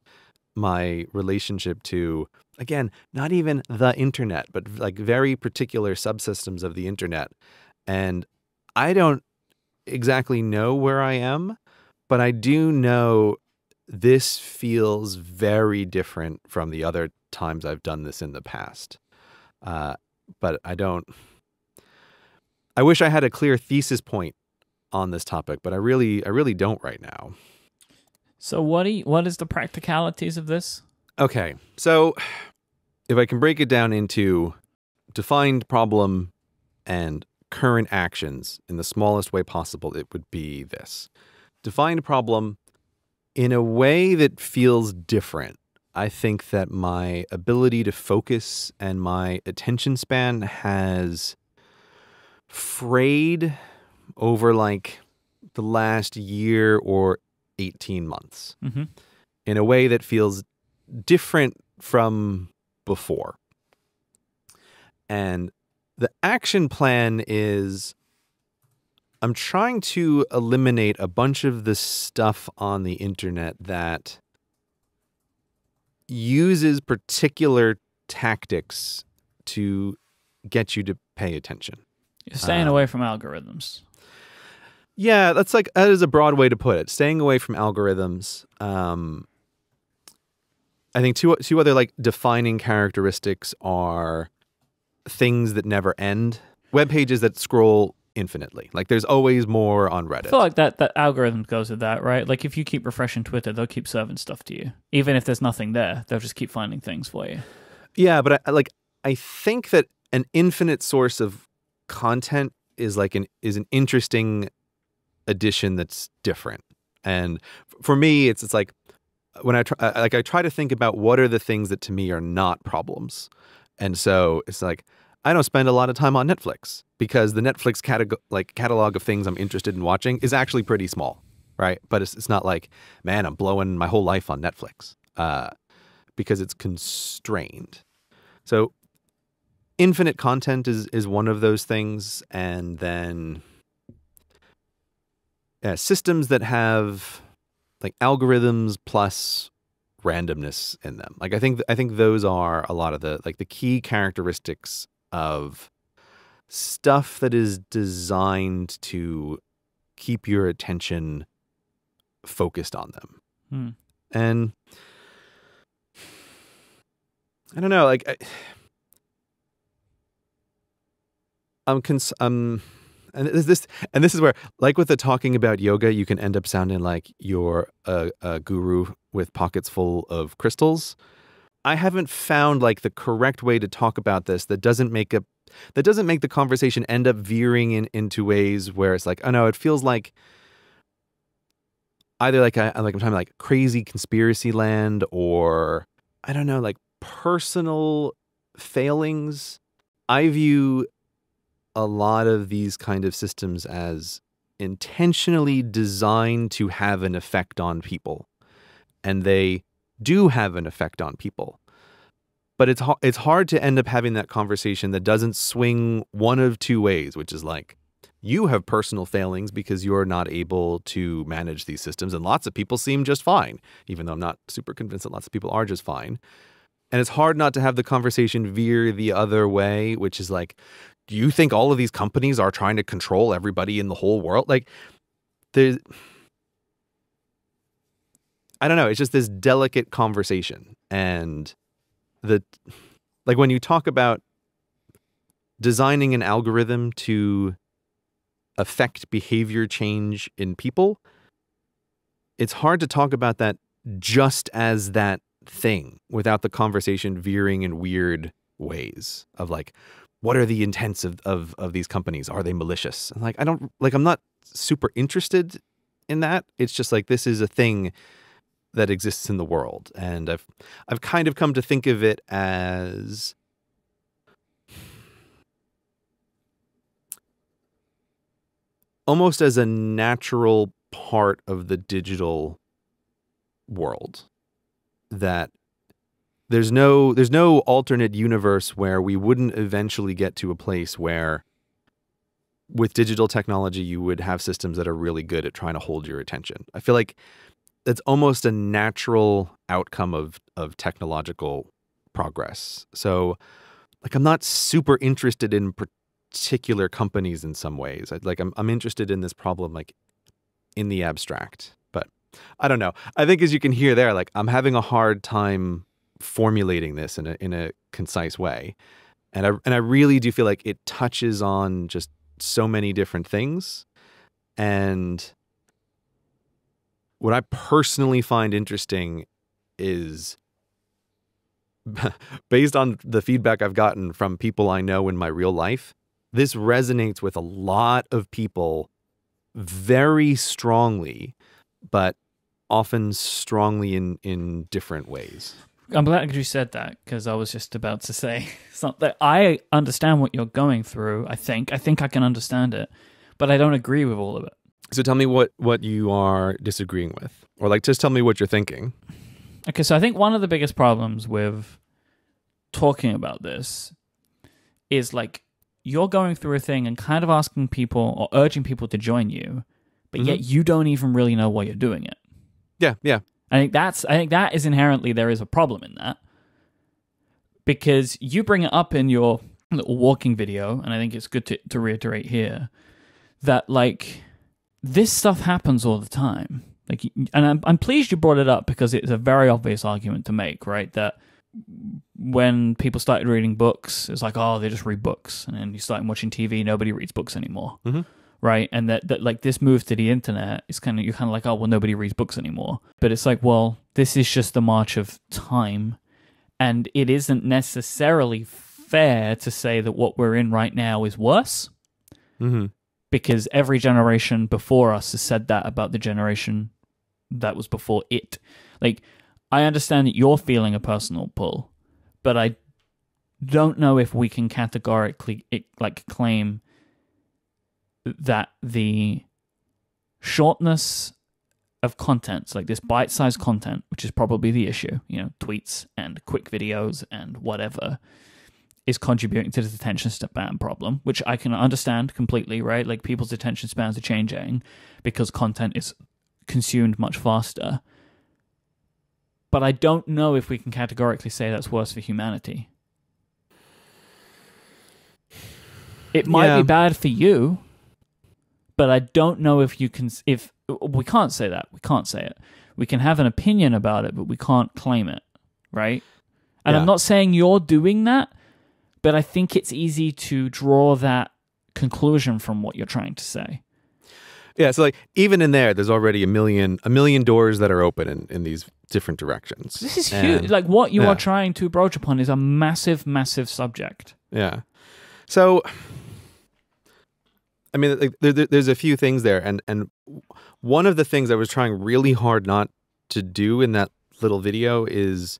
my relationship to, again, not even the internet, but like very particular subsystems of the internet. And I don't exactly know where I am, but I do know this feels very different from the other times I've done this in the past. But I wish I had a clear thesis point on this topic, but I really don't right now. So what is the practicalities of this? Okay. So if I can break it down into defined problem and current actions in the smallest way possible, it would be this. Defined problem in a way that feels different. I think that my ability to focus and my attention span has frayed over like the last year or 18 months in a way that feels different from before. And the action plan is I'm trying to eliminate a bunch of the stuff on the internet that uses particular tactics to get you to pay attention. You're staying away from algorithms. Yeah, that is a broad way to put it. Staying away from algorithms. I think two other like defining characteristics are things that never end. Web pages that scroll infinitely. Like, there's always more on Reddit. I feel like that algorithm goes with that, right? Like, if you keep refreshing Twitter, they'll keep serving stuff to you. Even if there's nothing there, they'll just keep finding things for you. Yeah, but I think that an infinite source of content is an interesting addition that's different. And for me, it's like when I try to think about what are the things that to me are not problems. And so it's like, I don't spend a lot of time on Netflix because the Netflix catalog of things I'm interested in watching is actually pretty small, right? But it's not like, man, I'm blowing my whole life on Netflix because it's constrained. So infinite content is one of those things. And then systems that have like algorithms plus randomness in them. Like I think those are a lot of the like the key characteristics of stuff that is designed to keep your attention focused on them. And I don't know, like and this is where, like with the talking about yoga, you can end up sounding like you're a guru with pockets full of crystals. I haven't found like the correct way to talk about this that doesn't make the conversation end up veering into ways where it's like, oh no, it feels like either like I'm talking like crazy conspiracy land, or I don't know, like personal failings. I view a lot of these kind of systems as intentionally designed to have an effect on people, and they do have an effect on people. But it's hard to end up having that conversation that doesn't swing one of two ways, which is like, you have personal failings because you're not able to manage these systems, and lots of people seem just fine, even though I'm not super convinced that lots of people are just fine. And it's hard not to have the conversation veer the other way, which is like, do you think all of these companies are trying to control everybody in the whole world? Like, I don't know. It's just this delicate conversation. And like when you talk about designing an algorithm to affect behavior change in people, it's hard to talk about that just as that thing without the conversation veering in weird ways of like, what are the intents of these companies? Are they malicious? And like, I'm not super interested in that. It's just like, this is a thing that exists in the world. And I've kind of come to think of it as almost as a natural part of the digital world, that there's no alternate universe where we wouldn't eventually get to a place where with digital technology you would have systems that are really good at trying to hold your attention. I feel like it's almost a natural outcome of technological progress. So like, I'm not super interested in particular companies in some ways. I'm interested in this problem like in the abstract. But I don't know. I think as you can hear there, like I'm having a hard time formulating this in a concise way. And I really do feel like it touches on just so many different things. And what I personally find interesting is, based on the feedback I've gotten from people I know in my real life, this resonates with a lot of people very strongly, but often strongly in different ways. I'm glad you said that, because I was just about to say something. I understand what you're going through, I think. I can understand it, but I don't agree with all of it. So tell me what you are disagreeing with, or like just tell me what you're thinking. Okay, so I think one of the biggest problems with talking about this is like, you're going through a thing and kind of asking people or urging people to join you, but yet you don't even really know why you're doing it. Yeah. I think that is inherently, there is a problem in that, because you bring it up in your little walking video, and I think it's good to reiterate here that like, this stuff happens all the time. Like, and I'm pleased you brought it up, because it's a very obvious argument to make, right? That when people started reading books, it's like, oh, they just read books. And then you start watching TV, nobody reads books anymore. Right? And that like this move to the internet is you're kind of like, oh, well, nobody reads books anymore. But it's like, well, this is just the march of time. And it isn't necessarily fair to say that what we're in right now is worse. Because every generation before us has said that about the generation that was before it. Like, I understand that you're feeling a personal pull, but I don't know if we can categorically claim that the shortness of content, like this bite-sized content, which is probably the issue, tweets and quick videos and whatever, is contributing to the attention span problem, which I can understand completely, right? Like, people's attention spans are changing because content is consumed much faster. But I don't know if we can categorically say that's worse for humanity. It might be bad for you, but I don't know if you can. If we can't say that, we can't say it. We can have an opinion about it, but we can't claim it, right? And I'm not saying you're doing that, but I think it's easy to draw that conclusion from what you're trying to say. Yeah, so like even in there's already a million doors that are open in these different directions. This is huge. Like what you are trying to broach upon is a massive, massive subject. Yeah. So, I mean, like, there's a few things there, and one of the things I was trying really hard not to do in that little video is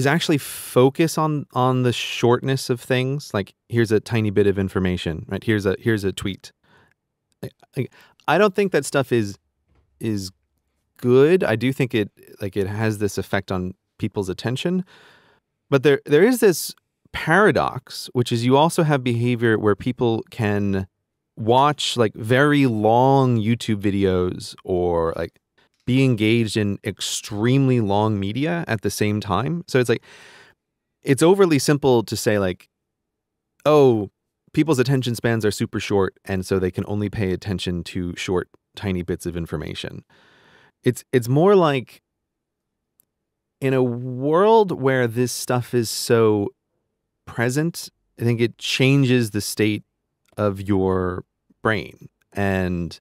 actually focus on the shortness of things. Like, here's a tiny bit of information, right? Here's a tweet. I don't think that stuff is good. I do think it has this effect on people's attention, but there is this paradox, which is you also have behavior where people can watch like very long YouTube videos or like be engaged in extremely long media at the same time. So it's like, it's overly simple to say like, oh, people's attention spans are super short, and so they can only pay attention to short, tiny bits of information. It's more like, in a world where this stuff is so present, I think it changes the state of your brain. And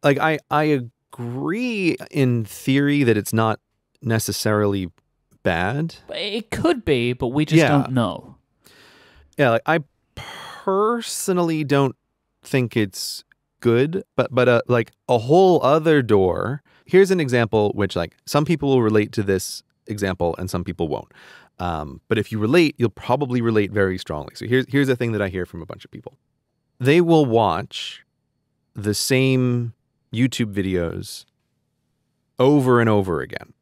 like I agree in theory that it's not necessarily bad. It could be, but we just don't know. Yeah, like I personally don't think it's good, but like a whole other door. Here's an example which like some people will relate to this example and some people won't. But if you relate, you'll probably relate very strongly. So here's a thing that I hear from a bunch of people. They will watch the same YouTube videos over and over again.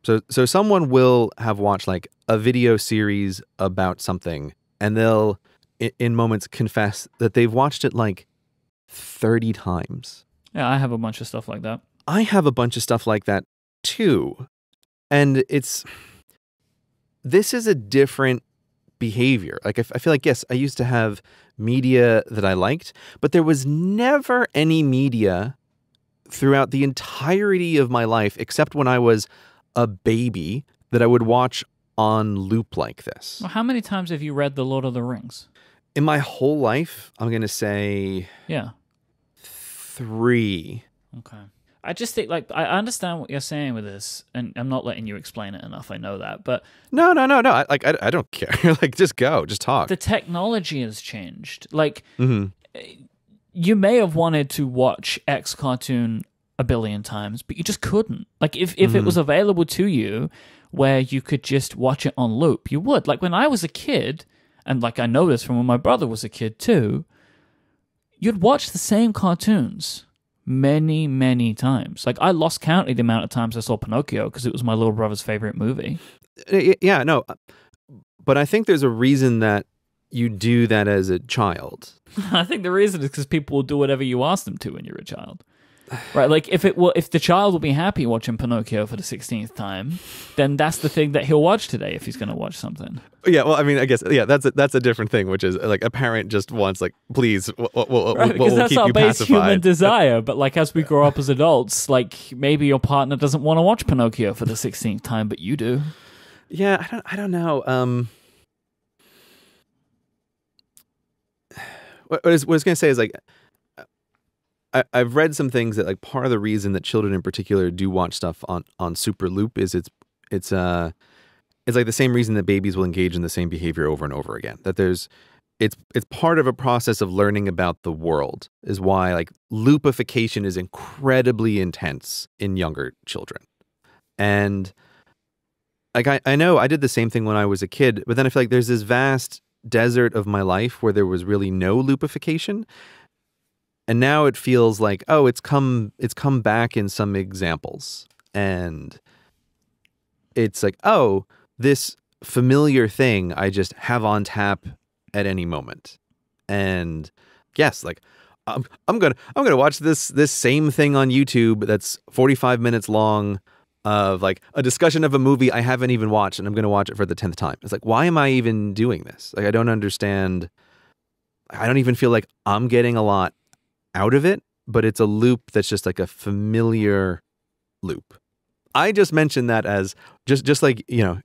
So someone will have watched like a video series about something, and they'll in moments confess that they've watched it like 30 times. Yeah, I have a bunch of stuff like that. I have a bunch of stuff like that too. And this is a different behavior. Like I feel like, yes, I used to have media that I liked, but there was never any media throughout the entirety of my life, except when I was a baby, that I would watch on loop like this. Well, how many times have you read The Lord of the Rings? In my whole life, I'm going to say 3. Okay. I just think, like, I understand what you're saying with this, and I'm not letting you explain it enough. I know that, but no. I don't care. Like, just go, just talk. The technology has changed. Like, you may have wanted to watch X cartoon a billion times, but you just couldn't. Like, if it was available to you, where you could just watch it on loop, you would. Like, when I was a kid, and like I noticed from when my brother was a kid too, you'd watch the same cartoons many, many times. Like, I lost count of the amount of times I saw Pinocchio because it was my little brother's favorite movie. Yeah, no. But I think there's a reason that you do that as a child. I think the reason is because people will do whatever you ask them to when you're a child. Right? Like, if the child will be happy watching Pinocchio for the 16th time, then that's the thing that he'll watch today if he's going to watch something. Yeah, well, I mean, I guess, yeah, that's a different thing, which is like a parent just wants, like, please, we'll because that's keep our you base pacified. human desire. But like, as we grow up as adults, like, maybe your partner doesn't want to watch Pinocchio for the 16th time, but you do. Yeah, I don't know. What I was going to say is, like, I've read some things that, like, part of the reason that children in particular do watch stuff on super loop is it's like the same reason that babies will engage in the same behavior over and over again. That it's part of a process of learning about the world, is why, like, loopification is incredibly intense in younger children. And like, I know I did the same thing when I was a kid, but then I feel like there's this vast desert of my life where there was really no loopification. And now it feels like, oh, it's come back in some examples. And it's like, oh, this familiar thing I just have on tap at any moment. And yes, like, I'm gonna watch this same thing on YouTube that's 45 minutes long of like a discussion of a movie I haven't even watched, and I'm gonna watch it for the 10th time. It's like, why am I even doing this? Like, I don't understand. I don't even feel like I'm getting a lot out of it, but it's a loop that's just like a familiar loop. I just mentioned that as just like, you're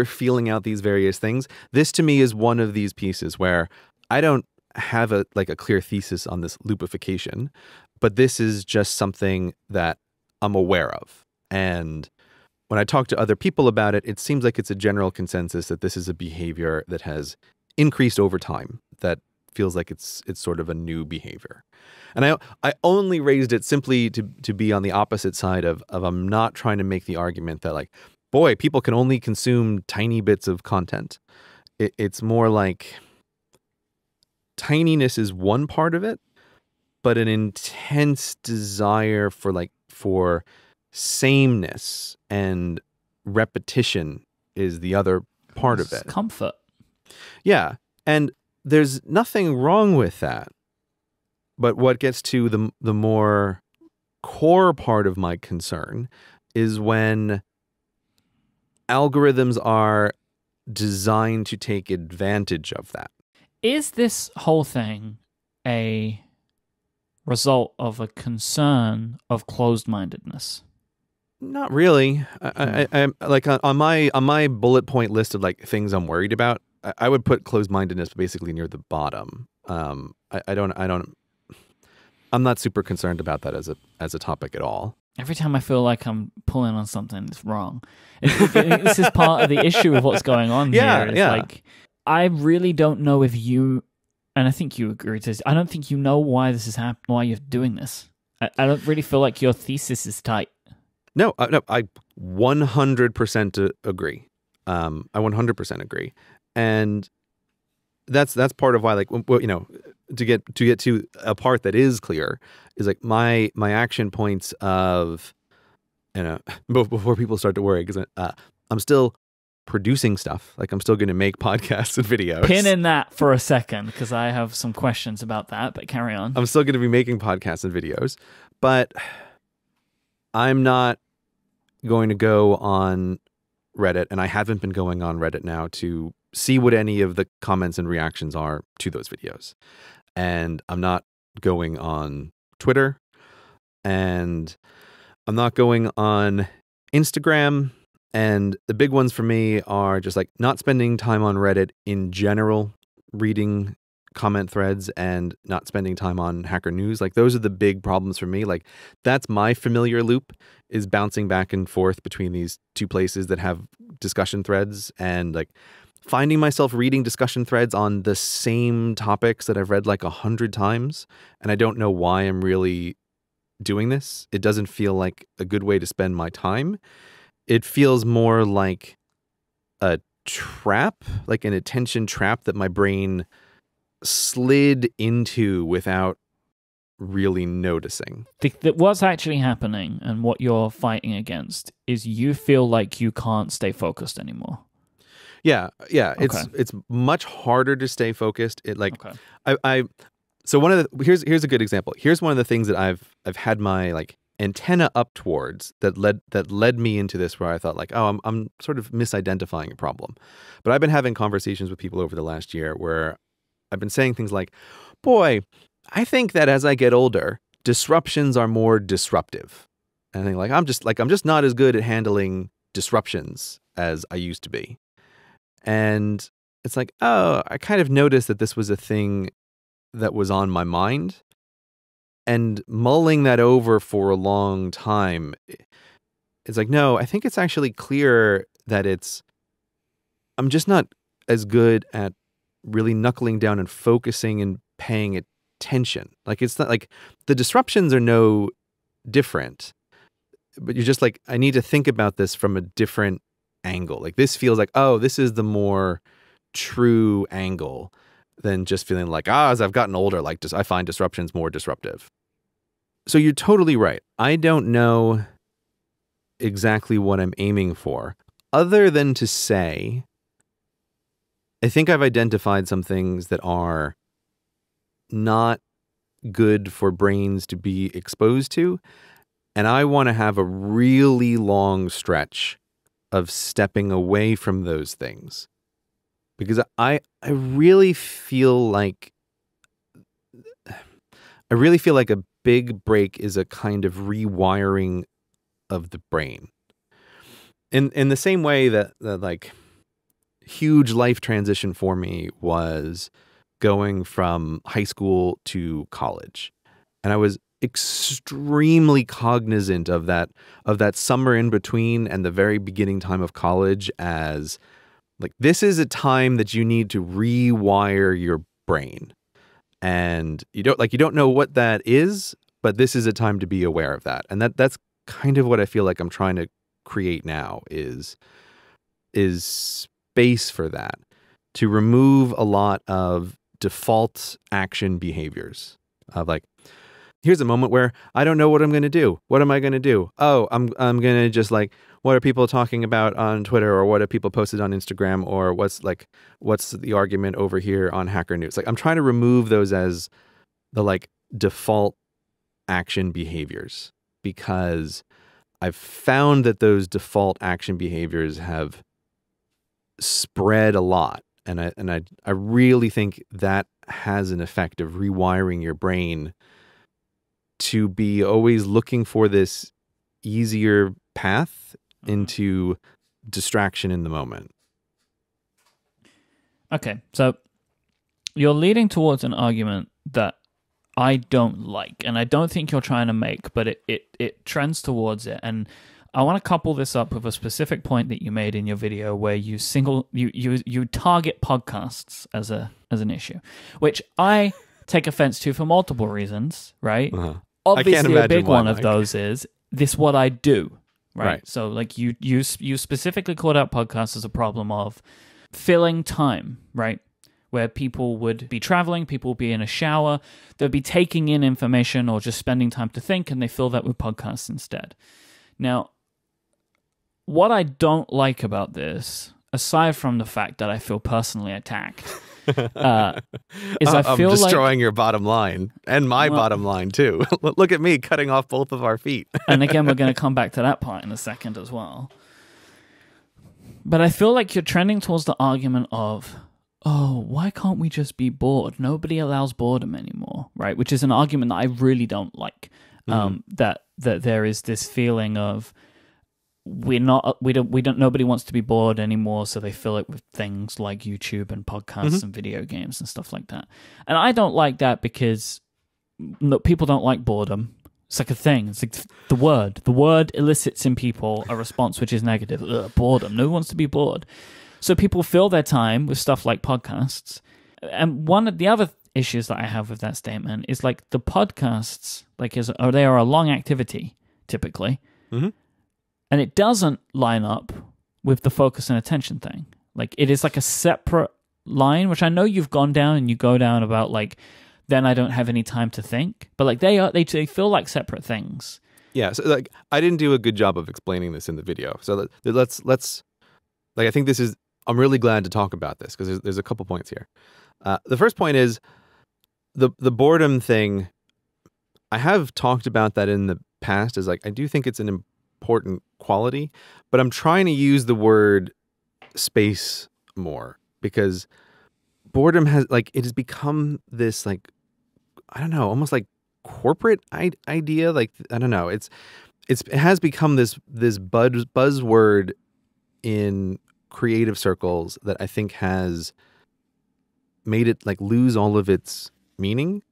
feeling out these various things. This to me is one of these pieces where I don't have a clear thesis on this loopification, but this is just something that I'm aware of. And when I talk to other people about it, it seems like it's a general consensus that this is a behavior that has increased over time, that feels like it's sort of a new behavior. And I only raised it simply to be on the opposite side of I'm not trying to make the argument that like, boy, people can only consume tiny bits of content. It's more like tininess is one part of it, but an intense desire for sameness and repetition is the other part of it. Comfort. Yeah. And there's nothing wrong with that. But what gets to the more core part of my concern is when algorithms are designed to take advantage of that. Is this whole thing a result of a concern of closed-mindedness? Not really. I like on my bullet point list of like things I'm worried about, I would put closed-mindedness basically near the bottom. I'm not super concerned about that as a topic at all. Every time I feel like I'm pulling on something, it's wrong. This is part of the issue of what's going on here. It's like, I really don't know if you, and I think you agree to this, I don't think you know why this is happening, why you're doing this. I don't really feel like your thesis is tight. No, I 100% agree. I 100% agree. And that's part of why, like, to get to a part that is clear is like my action points of, before people start to worry, because I'm still producing stuff. Like, I'm still going to make podcasts and videos. Pin in that for a second, because I have some questions about that, but carry on. I'm still going to be making podcasts and videos, but I'm not going to go on Reddit, and I haven't been going on Reddit now to see what any of the comments and reactions are to those videos. And I'm not going on Twitter, and I'm not going on Instagram. And the big ones for me are just like not spending time on Reddit in general, reading comment threads, and not spending time on Hacker News. Like, those are the big problems for me. Like, that's my familiar loop, is bouncing back and forth between these two places that have discussion threads, and like finding myself reading discussion threads on the same topics that I've read like 100 times. And I don't know why I'm really doing this. It doesn't feel like a good way to spend my time. It feels more like a trap, like an attention trap that my brain slid into without really noticing. What's actually happening and what you're fighting against is you feel like you can't stay focused anymore. Yeah. Okay. It's much harder to stay focused. So one of the here's a good example. Here's one of the things that I've had my like antenna up towards that led me into this, where I thought like, oh, I'm sort of misidentifying a problem. But I've been having conversations with people over the last year where I've been saying things like, boy, I think that as I get older, disruptions are more disruptive. And I think I'm just not as good at handling disruptions as I used to be. And it's like, oh, I kind of noticed that this was a thing that was on my mind. And mulling that over for a long time, it's like, no, I think it's actually clear that I'm just not as good at really knuckling down and focusing and paying attention. Like, it's not like the disruptions are no different, but you're just like, I need to think about this from a different angle. Like, this feels like, oh, this is the more true angle than just feeling like, as I've gotten older, like, I find disruptions more disruptive. So you're totally right. I don't know exactly what I'm aiming for, other than to say, I think I've identified some things that are not good for brains to be exposed to. And I want to have a really long stretch of stepping away from those things. Because I really feel like a big break is a kind of rewiring of the brain. In the same way that like huge life transition for me was going from high school to college. And I was extremely cognizant of that summer in between and the very beginning time of college as like, this is a time that you need to rewire your brain. And you don't know what that is, but this is a time to be aware of that. And that's kind of what I feel like I'm trying to create now is space for that, to remove a lot of default action behaviors of like, here's a moment where I don't know what I'm going to do. What am I going to do? Oh, I'm going to just like, what are people talking about on Twitter, or what have people posted on Instagram, or what's the argument over here on Hacker News? Like, I'm trying to remove those as the like default action behaviors, because I've found that those default action behaviors have spread a lot. And I really think that has an effect of rewiring your brain to be always looking for this easier path into distraction in the moment. Okay, so you're leading towards an argument that I don't like, and I don't think you're trying to make, but it trends towards it. And I want to couple this up with a specific point that you made in your video where you target podcasts as an issue, which I take offense to for multiple reasons, right? Uh-huh. Obviously, a big one of those is this what I do, right? So like you specifically called out podcasts as a problem of filling time, right? Where people would be traveling, people would be in a shower, they'd be taking in information or just spending time to think, and they fill that with podcasts instead. Now, what I don't like about this, aside from the fact that I feel personally attacked, is I feel I'm destroying your bottom line and my bottom line too. Look at me cutting off both of our feet. And again, we're going to come back to that part in a second as well. But I feel like you're trending towards the argument of, oh, why can't we just be bored? Nobody allows boredom anymore, right? Which is an argument that I really don't like. That there is this feeling of nobody wants to be bored anymore, so they fill it with things like YouTube and podcasts and video games and stuff like that. And I don't like that because people don't like boredom. It's like a thing. It's like the word elicits in people a response which is negative. Ugh, boredom. No one wants to be bored. So people fill their time with stuff like podcasts. And one of the other issues that I have with that statement is like the podcasts, they are a long activity typically. And it doesn't line up with the focus and attention thing. Like, it is like a separate line, which I know you've gone down, and you go down about like, then I don't have any time to think. But like they feel like separate things. Yeah. So like, I didn't do a good job of explaining this in the video. So let's like, I think this is, I'm really glad to talk about this because there's a couple points here. The first point is the boredom thing. I have talked about that in the past as like, I do think it's an important quality, but I'm trying to use the word space more because boredom has it has become this like, I don't know, almost like corporate idea. Like, I don't know. It has become this buzzword in creative circles that I think has made it like lose all of its meaning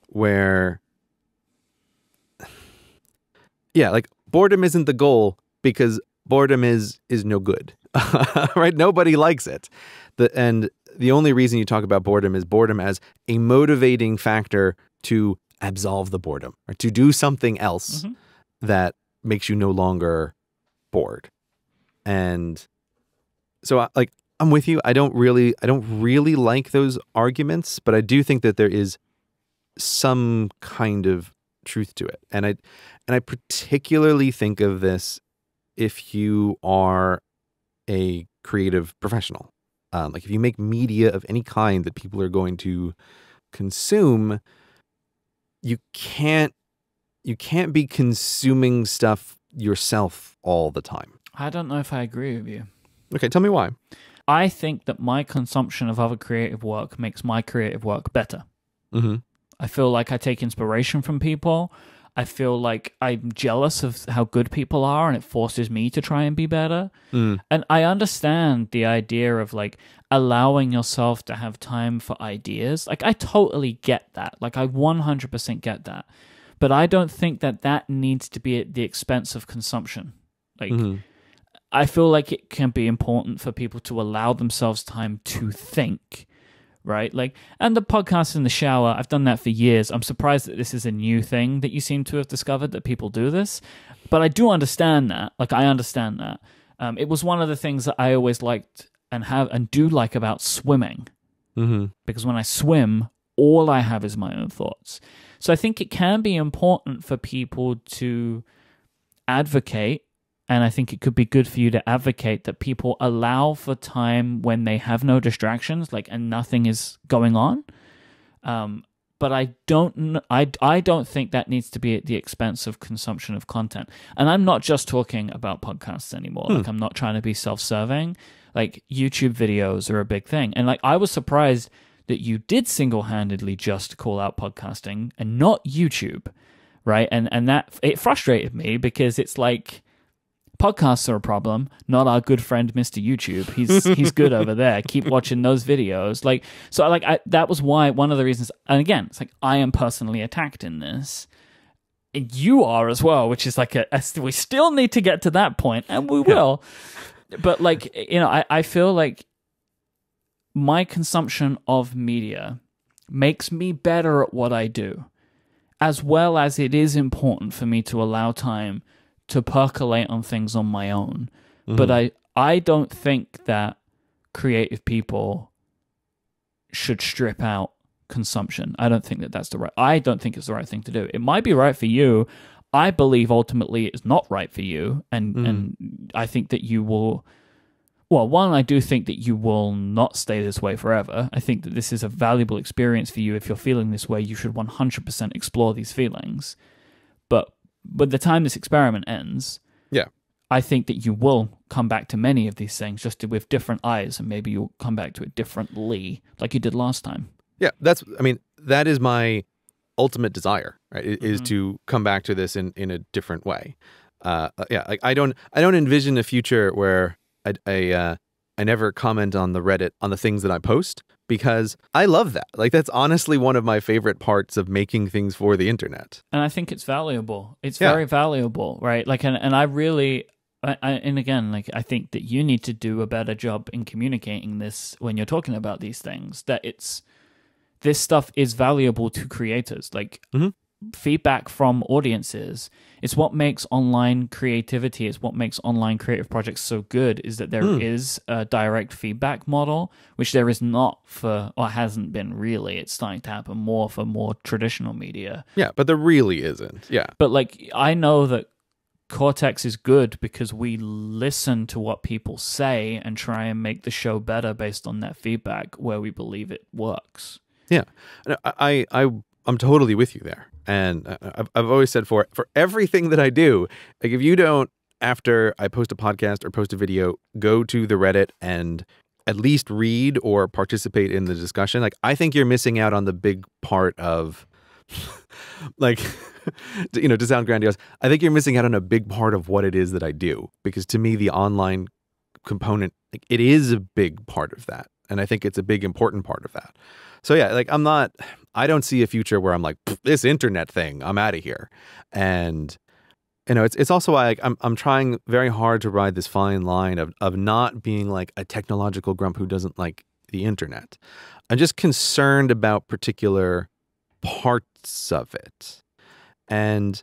where like boredom isn't the goal because boredom is no good, right? Nobody likes it. And the only reason you talk about boredom is boredom as a motivating factor to absolve the boredom or to do something else that makes you no longer bored. And so I'm with you. I don't really like those arguments, but I do think that there is some kind of truth to it. And I particularly think of this if you are a creative professional. Like if you make media of any kind that people are going to consume, you can't be consuming stuff yourself all the time. I don't know if I agree with you. Okay, tell me why. I think that my consumption of other creative work makes my creative work better. Mm-hmm. I feel like I take inspiration from people. I feel like I'm jealous of how good people are, and it forces me to try and be better. Mm. And I understand the idea of like allowing yourself to have time for ideas. Like I totally get that. Like I 100% get that. But I don't think that that needs to be at the expense of consumption. Like I feel like it can be important for people to allow themselves time to think. Right? Like, and the podcast in the shower, I've done that for years. I'm surprised that this is a new thing that you seem to have discovered, that people do this. But I do understand that. Like, I understand that. It was one of the things that I always liked and do like about swimming. Mm-hmm. Because when I swim, all I have is my own thoughts. So I think it can be important for people to advocate. And I think it could be good for you to advocate that people allow for time when they have no distractions, like, and nothing is going on. But I don't think that needs to be at the expense of consumption of content. And I'm not just talking about podcasts anymore. Like, I'm not trying to be self-serving. Like, YouTube videos are a big thing. And like, I was surprised that you did single-handedly just call out podcasting and not YouTube, right? And that, it frustrated me because it's like, podcasts are a problem, not our good friend Mr. YouTube. He's good over there. Keep watching those videos. Like, so like that was why one of the reasons, and again, it's like I am personally attacked in this. You are as well, which is like we still need to get to that point, and we will. But like, you know, I feel like my consumption of media makes me better at what I do, as well as it is important for me to allow time to percolate on things on my own. But I don't think that creative people should strip out consumption. I don't think it's the right thing to do. It might be right for you. I believe ultimately it's not right for you. And I think that you will, well, one, I do think that you will not stay this way forever. I think that this is a valuable experience for you. If you're feeling this way, you should 100% explore these feelings. But by the time this experiment ends, I think that you will come back to many of these things just with different eyes, and maybe you'll come back to it differently, like you did last time. Yeah, that is my ultimate desire, right? Is to come back to this in a different way. Like I don't envision a future where I never comment on the Reddit on the things that I post, because I love that. Like, that's honestly one of my favorite parts of making things for the internet. And I think it's valuable. It's very valuable, right? Like, and I really, and again, like, I think that you need to do a better job in communicating this when you're talking about these things, that this stuff is valuable to creators. Like, feedback from audiences, it's what makes online creativity, it's what makes online creative projects so good, is that there is a direct feedback model, which there is not for, or hasn't been really. It's starting to happen more for more traditional media. Yeah, but there really isn't. Yeah. But like, I know that Cortex is good because we listen to what people say and try and make the show better based on that feedback where we believe it works. Yeah. I'm totally with you there. And I've always said for everything that I do, like, if you don't, after I post a podcast or post a video, go to the Reddit and at least read or participate in the discussion, like, I think you're missing out on the big part of, like, to sound grandiose, I think you're missing out on a big part of what it is that I do. Because to me, the online component, like, it is a big part of that. And I think it's a big, important part of that. So yeah, like, I don't see a future where I'm like, this internet thing, I'm out of here. And, it's also why, like, I'm trying very hard to ride this fine line of not being like a technological grump who doesn't like the internet. I'm just concerned about particular parts of it. And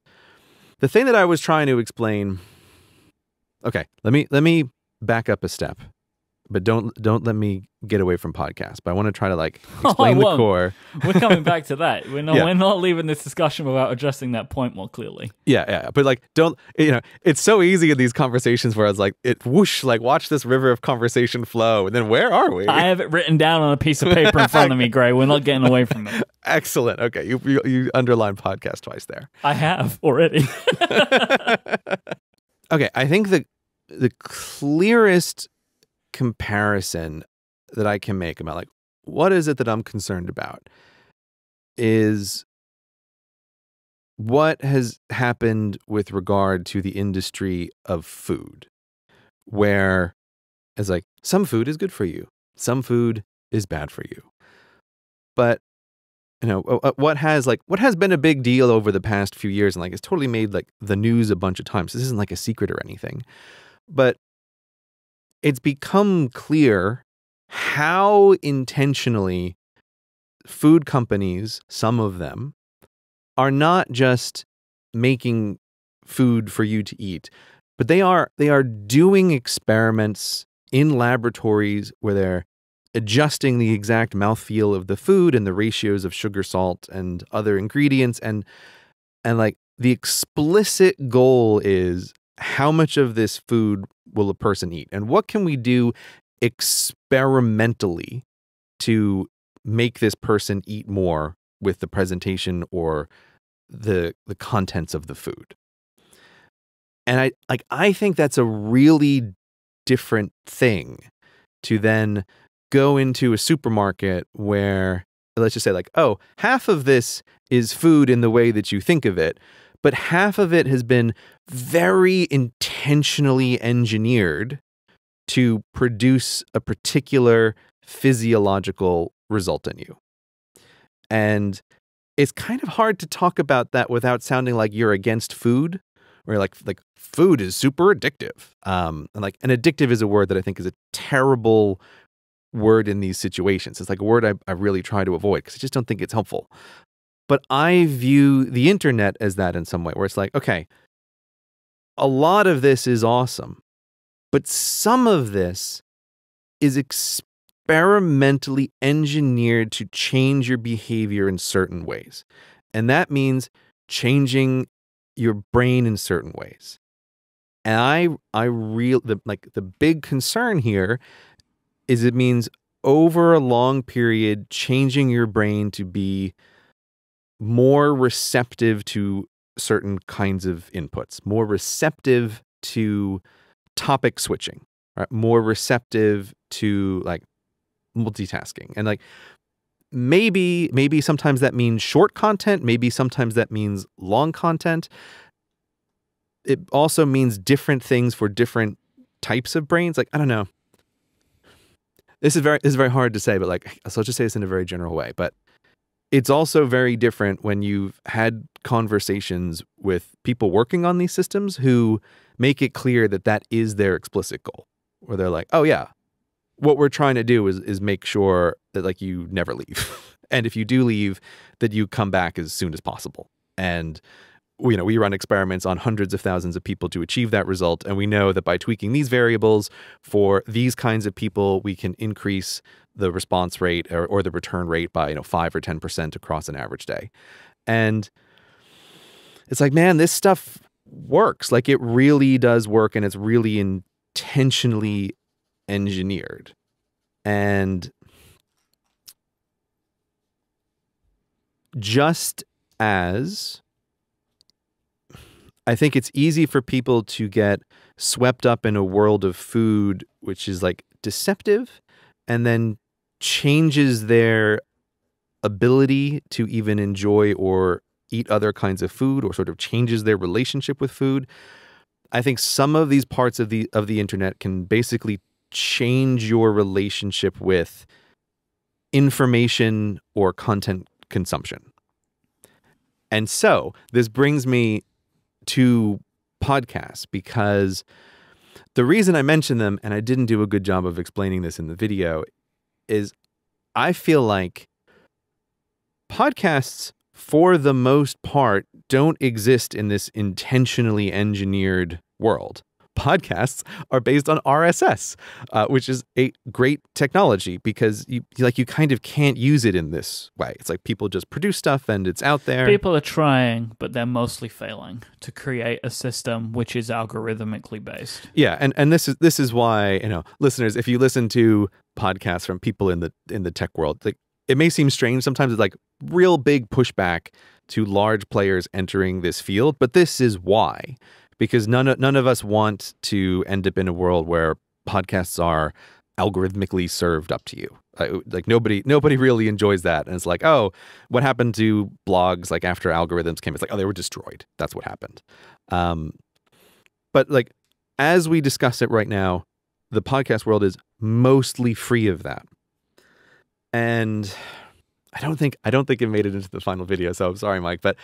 the thing that I was trying to explain, okay, let me back up a step. but don't let me get away from podcasts. But I want to try to like explain the core. We're coming back to that. We're not Yeah. we're not leaving this discussion without addressing that point more clearly. Yeah. But like, don't, you know, it's so easy in these conversations where it's like, it whoosh, like watch this river of conversation flow. And then where are we? I have it written down on a piece of paper in front of me, Gray. We're not getting away from it. Excellent. Okay. You underlined podcast twice there. I have already. Okay. I think the clearest comparison that I can make about like, what is it that I'm concerned about is what has happened with regard to the industry of food, where it's like some food is good for you, some food is bad for you. But you know what has been a big deal over the past few years, and like it's totally made like the news a bunch of times. This isn't like a secret or anything, but it's become clear how intentionally food companies, some of them, are not just making food for you to eat, but they are doing experiments in laboratories where they're adjusting the exact mouthfeel of the food and the ratios of sugar, salt, and other ingredients, and like the explicit goal is how much of this food will a person eat, and what can we do experimentally to make this person eat more with the presentation or the contents of the food. And I think that's a really different thing to then go into a supermarket where, let's just say like, oh, half of this is food in the way that you think of it, but half of it has been very intentionally engineered to produce a particular physiological result in you. And it's kind of hard to talk about that without sounding like you're against food, or like food is super addictive. And addictive is a word that I think is a terrible word in these situations. It's like a word I really try to avoid because I just don't think it's helpful. But I view the internet as that in some way, where it's like, okay, a lot of this is awesome, but some of this is experimentally engineered to change your behavior in certain ways. And that means changing your brain in certain ways. And the big concern here is it means over a long period, changing your brain to be more receptive to certain kinds of inputs, more receptive to topic switching, right? More receptive to like multitasking. And like maybe sometimes that means short content, maybe sometimes that means long content. It also means different things for different types of brains. Like, I don't know. This is very hard to say, but like, so I'll just say this in a very general way. But it's also very different when you've had conversations with people working on these systems who make it clear that that is their explicit goal, where they're like, oh yeah, what we're trying to do is make sure that like you never leave. And if you do leave, that you come back as soon as possible. And we run experiments on hundreds of thousands of people to achieve that result. And we know that by tweaking these variables for these kinds of people, we can increase the response rate or the return rate by 5 or 10% across an average day. And it's like, man, this stuff works. Like it really does work, and it's really intentionally engineered. And just as I think it's easy for people to get swept up in a world of food which is like deceptive and then changes their ability to even enjoy or eat other kinds of food, or sort of changes their relationship with food. I think some of these parts of the internet can basically change your relationship with information or content consumption. And so this brings me to podcasts, because the reason I mention them, and I didn't do a good job of explaining this in the video, is I feel like podcasts, for the most part, don't exist in this intentionally engineered world. podcasts are based on RSS, which is a great technology because you kind of can't use it in this way. It's like people just produce stuff and it's out there. People are trying, but they're mostly failing to create a system which is algorithmically based. Yeah, and this is why, listeners, if you listen to podcasts from people in the tech world, like, it may seem strange sometimes. It's like real big pushback to large players entering this field, but this is why. Because none of us want to end up in a world where podcasts are algorithmically served up to you. Like nobody really enjoys that. And it's like, oh, what happened to blogs like after algorithms came? It's like, oh, they were destroyed. That's what happened. But like, as we discuss it right now, the podcast world is mostly free of that. And I don't think it made it into the final video. So I'm sorry, Mike, but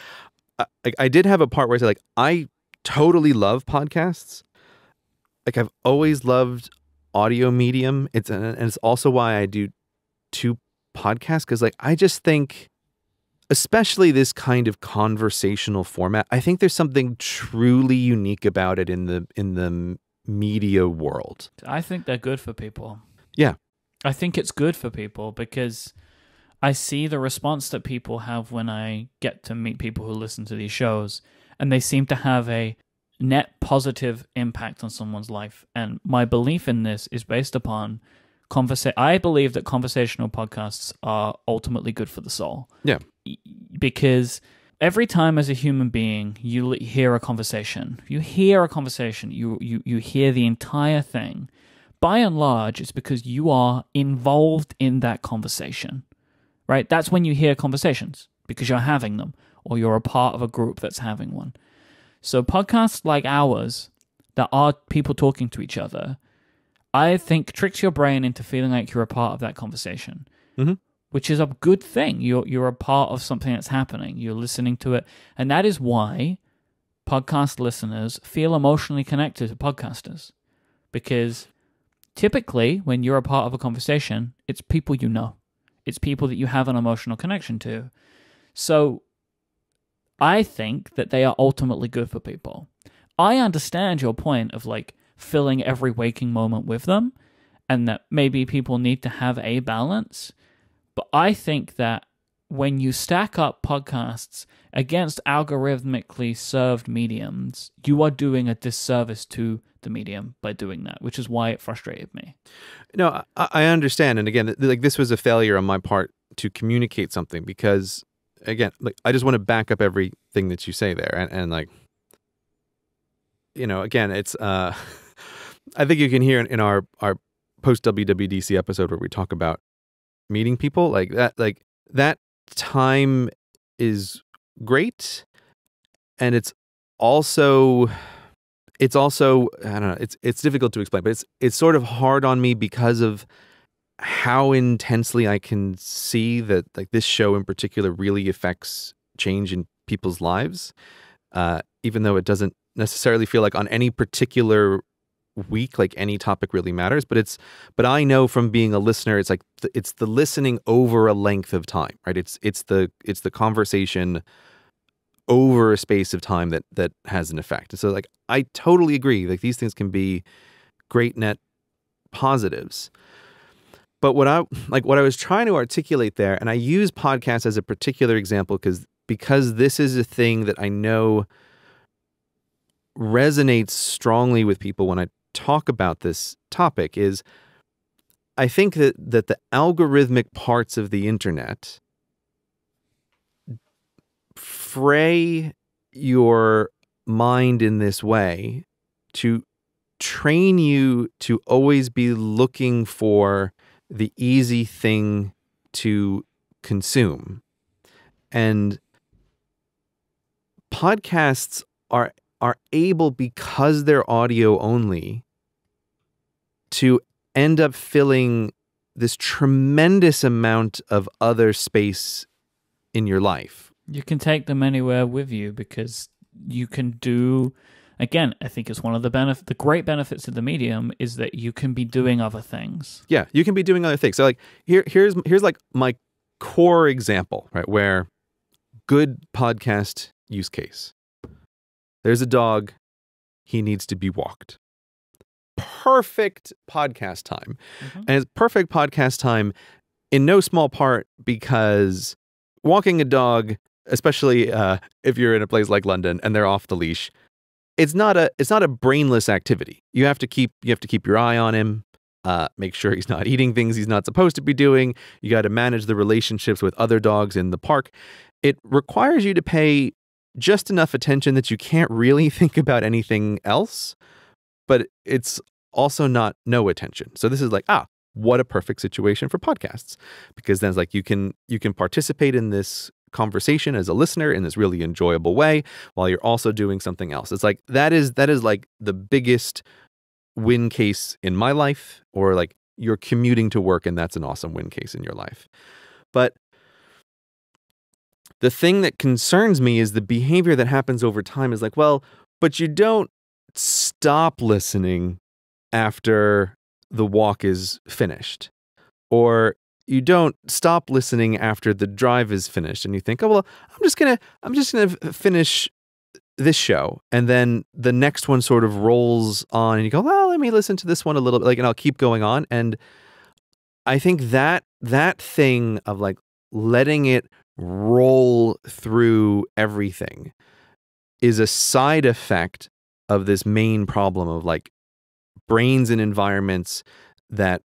I did have a part where I said, like, I totally love podcasts. Like, I've always loved audio medium. It's also why I do 2 podcasts, because like I just think, especially this kind of conversational format, I think there's something truly unique about it in the media world. I think they're good for people. Yeah. I think it's good for people because I see the response that people have when I get to meet people who listen to these shows, and they seem to have a net positive impact on someone's life. And my belief in this is based upon I believe that conversational podcasts are ultimately good for the soul. Yeah. Because every time as a human being you hear a conversation, you hear the entire thing. By and large, it's because you are involved in that conversation, right? That's when you hear conversations, because you're having them, or you're a part of a group that's having one. So podcasts like ours, that are people talking to each other, I think tricks your brain into feeling like you're a part of that conversation, which is a good thing. You're a part of something that's happening. You're listening to it. And that is why podcast listeners feel emotionally connected to podcasters, because typically, when you're a part of a conversation, it's people you know. It's people that you have an emotional connection to. So I think that they are ultimately good for people. I understand your point of like filling every waking moment with them, and that maybe people need to have a balance. But I think that when you stack up podcasts against algorithmically served mediums, you are doing a disservice to the medium by doing that, which is why it frustrated me. No, I understand. And again, like, this was a failure on my part to communicate something, because again, like, I just want to back up everything that you say there. And like, again, it's, I think you can hear in our post WWDC episode where we talk about meeting people like that time is great. And it's also, I don't know, it's difficult to explain, but it's sort of hard on me because of how intensely I can see that, like, this show in particular really affects change in people's lives, even though it doesn't necessarily feel like on any particular week, like, any topic really matters. But I know from being a listener, it's like it's the listening over a length of time, right? It's the conversation over a space of time that has an effect. And so, like, I totally agree. Like, these things can be great net positives. But what I was trying to articulate there, and I use podcasts as a particular example because this is a thing that I know resonates strongly with people when I talk about this topic, is I think that the algorithmic parts of the internet fray your mind in this way to train you to always be looking for the easy thing to consume. And podcasts are able, because they're audio only, to end up filling this tremendous amount of other space in your life. You can take them anywhere with you, because you can do, again, I think it's one of the great benefits of the medium is that you can be doing other things. Yeah, you can be doing other things. So, like, here's like my core example, right, where good podcast use case. There's a dog, he needs to be walked. perfect podcast time. Mhm. And it's perfect podcast time in no small part because walking a dog, especially if you're in a place like London and they're off the leash, it's not a brainless activity. You have to keep your eye on him, make sure he's not eating things he's not supposed to be doing. You got to manage the relationships with other dogs in the park. It requires you to pay just enough attention that you can't really think about anything else, but it's also not no attention. So this is like, what a perfect situation for podcasts, because then it's like you can participate in this conversation as a listener in this really enjoyable way while you're also doing something else. It's like that is like the biggest win case in my life, or like you're commuting to work and that's an awesome win case in your life. But the thing that concerns me is the behavior that happens over time is like, well, but you don't stop listening after the walk is finished, or you don't stop listening after the drive is finished and you think, oh, well, I'm just going to finish this show. And then the next one sort of rolls on and you go, well, let me listen to this one a little bit, like, and I'll keep going on. And I think that thing of like letting it roll through everything is a side effect of this main problem of like brains and environments that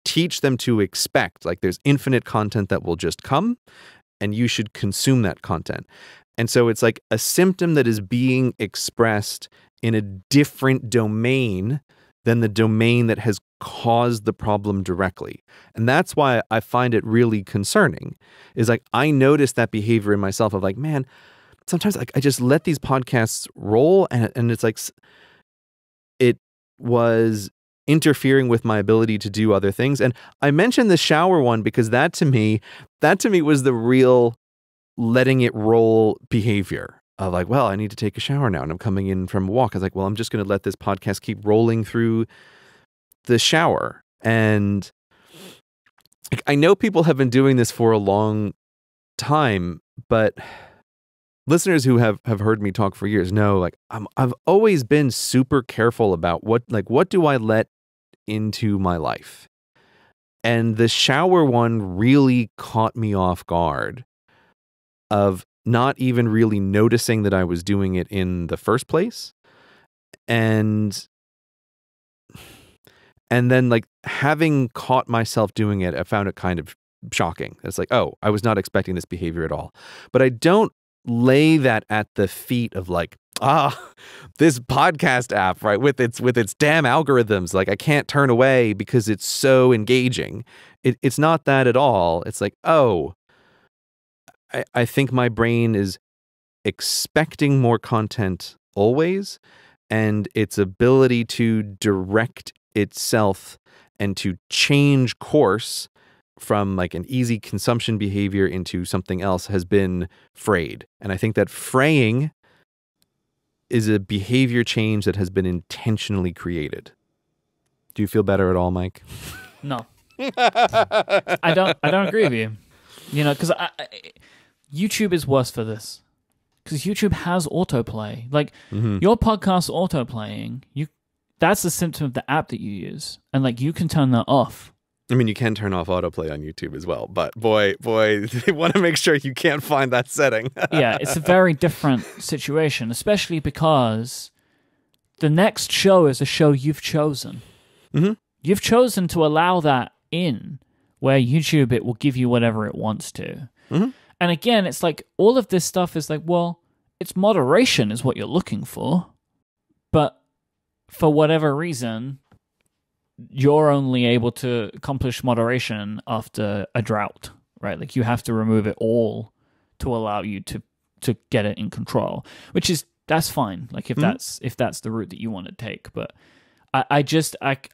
teach them to expect, like there's infinite content that will just come and you should consume that content. And so it's like a symptom that is being expressed in a different domain than the domain that has caused the problem directly. And that's why I find it really concerning, is like I notice that behavior in myself of like, man, sometimes like I just let these podcasts roll and it's like it was interfering with my ability to do other things. And I mentioned the shower one because that to me was the real letting it roll behavior of like, well, I need to take a shower now and I'm coming in from a walk. I was like, well, I'm just going to let this podcast keep rolling through the shower. And I know people have been doing this for a long time, but listeners who have heard me talk for years know like I've always been super careful about what do I let into my life. And the shower one really caught me off guard of not even really noticing that I was doing it in the first place. And then like having caught myself doing it, I found it kind of shocking. It's like, oh, I was not expecting this behavior at all. But I don't lay that at the feet of like, this podcast app, right, with its damn algorithms, like I can't turn away because it's so engaging. It's not that at all. It's like, oh, I think my brain is expecting more content always, and its ability to direct itself and to change course from like an easy consumption behavior into something else has been frayed. And I think that fraying is a behavior change that has been intentionally created. Do you feel better at all, Mike? No. I don't agree with you. You know, because YouTube is worse for this. Because YouTube has autoplay. Like, your podcast autoplaying, that's a symptom of the app that you use. And, like, you can turn that off. I mean, you can turn off autoplay on YouTube as well. But, boy, they want to make sure you can't find that setting. Yeah, it's a very different situation, especially because the next show is a show you've chosen. Mm-hmm. You've chosen to allow that in, where YouTube, it will give you whatever it wants to. Mm-hmm. And again, it's like all of this stuff is like, well, it's moderation is what you're looking for. But for whatever reason, you're only able to accomplish moderation after a drought, right? Like you have to remove it all to allow you to get it in control, that's fine. Like if that's the route that you want to take. But I understand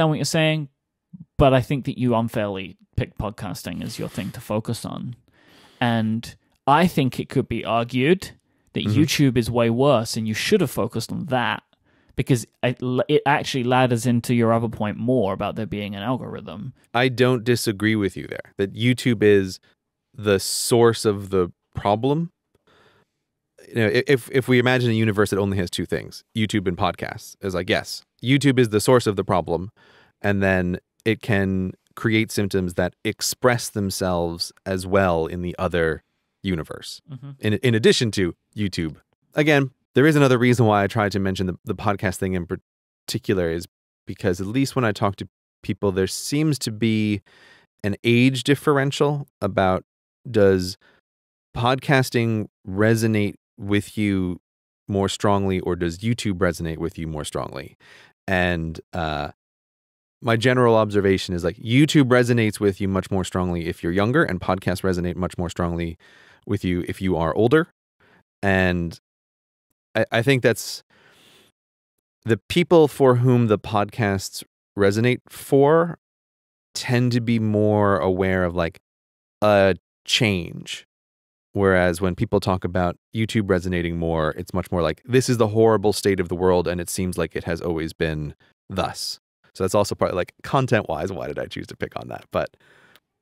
what you're saying, but I think that you unfairly picked podcasting as your thing to focus on. And I think it could be argued that YouTube is way worse and you should have focused on that, because it actually ladders into your other point more about there being an algorithm. I don't disagree with you there, that YouTube is the source of the problem. if we imagine a universe that only has two things, YouTube and podcasts, is like, yes, YouTube is the source of the problem, and then it can create symptoms that express themselves as well in the other universe. In addition to YouTube. Again, there is another reason why I tried to mention the podcast thing in particular, is because at least when I talk to people, there seems to be an age differential about, does podcasting resonate with you more strongly, or does YouTube resonate with you more strongly? And my general observation is like, YouTube resonates with you much more strongly if you're younger, and podcasts resonate much more strongly with you if you are older. And I think that's the people for whom the podcasts resonate for tend to be more aware of like a change. Whereas when people talk about YouTube resonating more, it's much more like, this is the horrible state of the world, and it seems like it has always been thus. So that's also part, like, content-wise, why did I choose to pick on that? But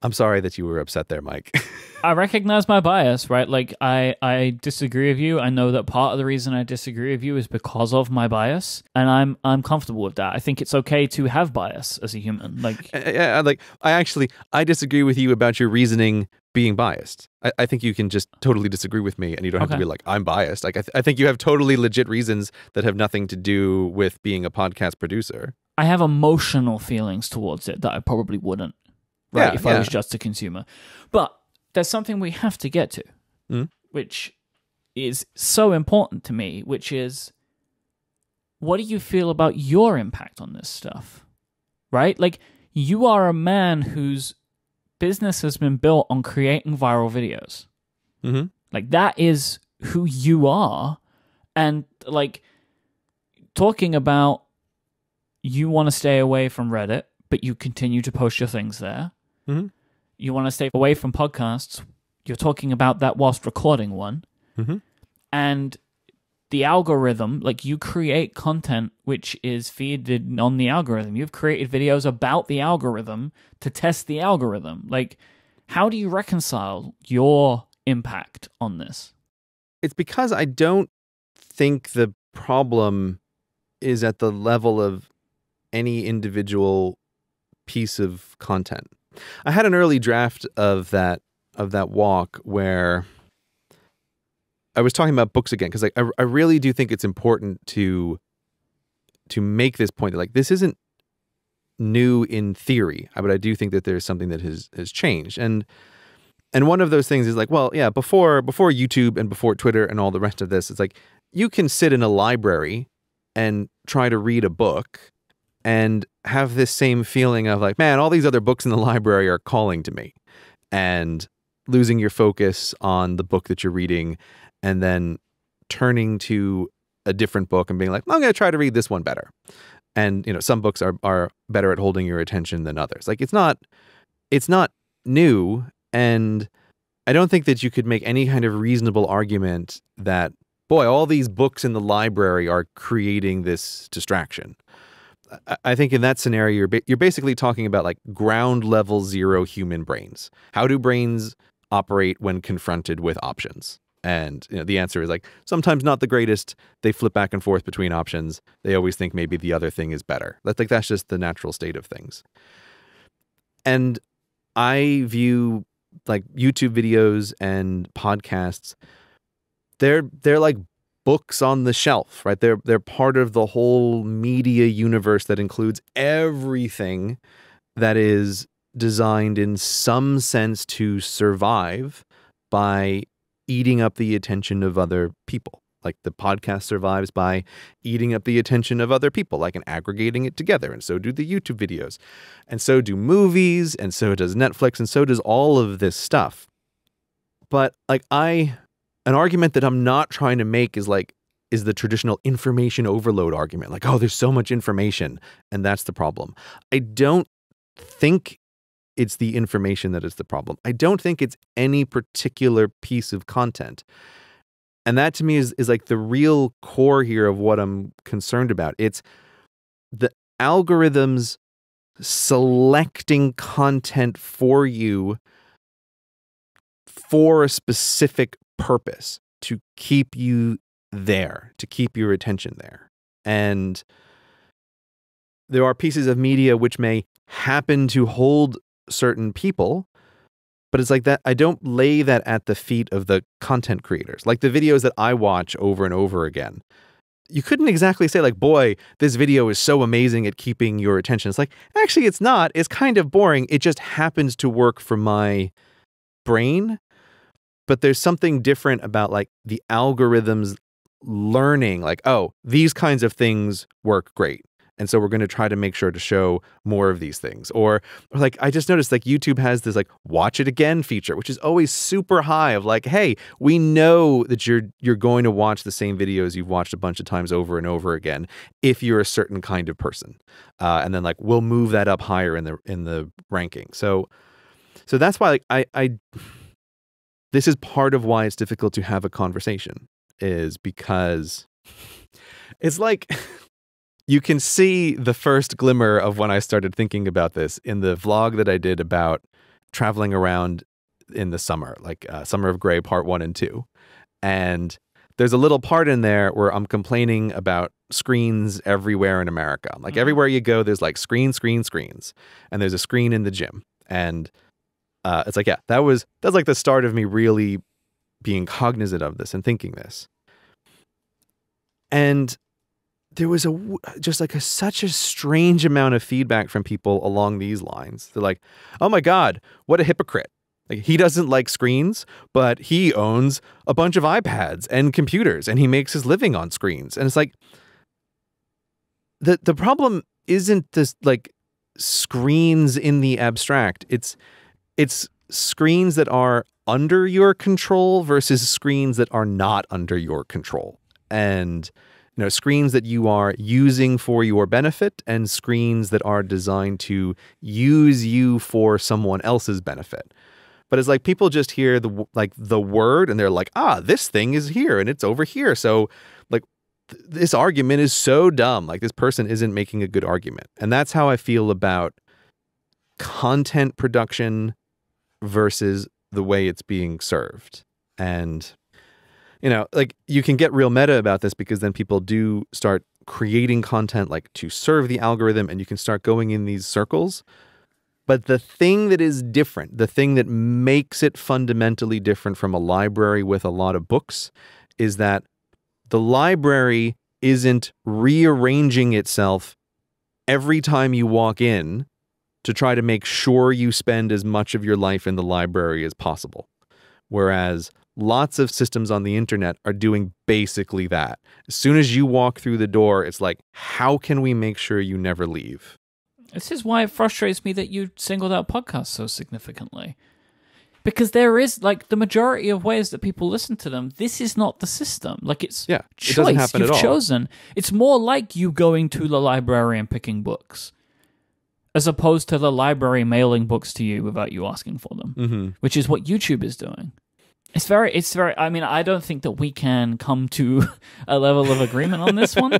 I'm sorry that you were upset there, Mike. I recognize my bias, right? Like, I disagree with you. I know that part of the reason I disagree with you is because of my bias, and I'm comfortable with that. I think it's okay to have bias as a human. Like, yeah, like I disagree with you about your reasoning being biased. I think you can just totally disagree with me, and you don't have to be like, I'm biased. Like, I think you have totally legit reasons that have nothing to do with being a podcast producer. I have emotional feelings towards it that I probably wouldn't, right, if I was just a consumer. But there's something we have to get to, which is so important to me, which is, what do you feel about your impact on this stuff, right? Like, you are a man whose business has been built on creating viral videos. Like, that is who you are. And, like, talking about, you want to stay away from Reddit, but you continue to post your things there. You want to stay away from podcasts. You're talking about that whilst recording one. And the algorithm, like, you create content which is feeded on the algorithm. You've created videos about the algorithm to test the algorithm. Like, how do you reconcile your impact on this? It's because I don't think the problem is at the level of any individual piece of content. I had an early draft of that walk where I was talking about books again, because like I really do think it's important to make this point that, like, this isn't new in theory, but I do think that there's something that has changed. And one of those things is like, well, yeah, before YouTube and before Twitter and all the rest of this, it's like, you can sit in a library and try to read a book and have this same feeling of like, man, all these other books in the library are calling to me, and losing your focus on the book that you're reading, and then turning to a different book and being like, I'm going to try to read this one better. And, some books are better at holding your attention than others. Like, it's not new. And I don't think that you could make any kind of reasonable argument that, boy, all these books in the library are creating this distraction. I think in that scenario, you're basically talking about like ground level zero human brains. How do brains operate when confronted with options? And the answer is like, sometimes not the greatest. They flip back and forth between options. They always think maybe the other thing is better. That's just the natural state of things. And I view like YouTube videos and podcasts, they're like books on the shelf, right? They're part of the whole media universe that includes everything that is designed in some sense to survive by eating up the attention of other people. Like, the podcast survives by eating up the attention of other people, like, and aggregating it together. And so do the YouTube videos. And so do movies, and so does Netflix, and so does all of this stuff. But like, an argument that I'm not trying to make is the traditional information overload argument. Like, oh, there's so much information, and that's the problem. I don't think it's the information that is the problem. I don't think it's any particular piece of content. And that to me is like the real core here of what I'm concerned about. It's the algorithms selecting content for you for a specific purpose. to keep you there, to keep your attention there. And there are pieces of media which may happen to hold certain people, but it's like that. I don't lay that at the feet of the content creators. Like the videos that I watch over and over again, you couldn't exactly say like, boy, this video is so amazing at keeping your attention. It's like, actually, it's not. It's kind of boring. It just happens to work for my brain. But there's something different about like the algorithms learning like, oh, these kinds of things work great. And so we're going to try to make sure to show more of these things. Or like, I just noticed like YouTube has this like watch it again feature, which is always super high of like, hey, we know that you're going to watch the same videos you've watched a bunch of times over and over again if you're a certain kind of person. And then like we'll move that up higher in the ranking. So that's why like I this is part of why it's difficult to have a conversation, is because it's like you can see the first glimmer of when I started thinking about this in the vlog that I did about traveling around in the summer, like Summer of Gray Part 1 and 2. And there's a little part in there where I'm complaining about screens everywhere in America. Like everywhere you go, there's like screens. And there's a screen in the gym. And it's like, yeah, that's like the start of me really being cognizant of this and thinking this. And there was such a strange amount of feedback from people along these lines. They're like, oh my God, what a hypocrite. Like, he doesn't like screens, but he owns a bunch of iPads and computers and he makes his living on screens. And it's like, the problem isn't this like screens in the abstract. It's screens that are under your control versus screens that are not under your control. And screens that you are using for your benefit and screens that are designed to use you for someone else's benefit. But it's like people just hear the word and they're like, this thing is here and it's over here. So like this argument is so dumb. Like this person isn't making a good argument. And that's how I feel about content production versus the way it's being served. And like you can get real meta about this because then people do start creating content like to serve the algorithm and you can start going in these circles. But the thing that is different, the thing that makes it fundamentally different from a library with a lot of books is that the library isn't rearranging itself every time you walk in to try to make sure you spend as much of your life in the library as possible. Whereas lots of systems on the internet are doing basically that. As soon as you walk through the door, it's like, how can we make sure you never leave? This is why it frustrates me that you singled out podcasts so significantly. Because there is, like, the majority of ways that people listen to them, this is not the system. Like, it's choice. It doesn't happen you've at all. chosen. It's more like you going to the library and picking books, as opposed to the library mailing books to you without you asking for them, which is what YouTube is doing. It's very, I mean, I don't think that we can come to a level of agreement on this one.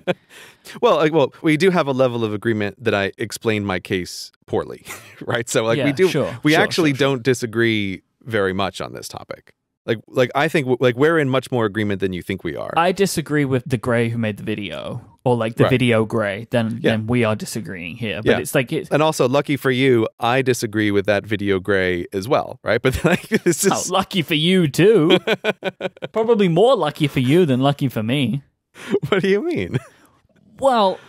Well, we do have a level of agreement that I explained my case poorly, right? So like we actually don't disagree very much on this topic. Like I think like we're in much more agreement than you think we are. I disagree with the Gray who made the video, or like the video Gray. Then we are disagreeing here. But it's like and also lucky for you, I disagree with that video Gray as well, right? But like this is lucky for you too. Probably more lucky for you than lucky for me. What do you mean? Well,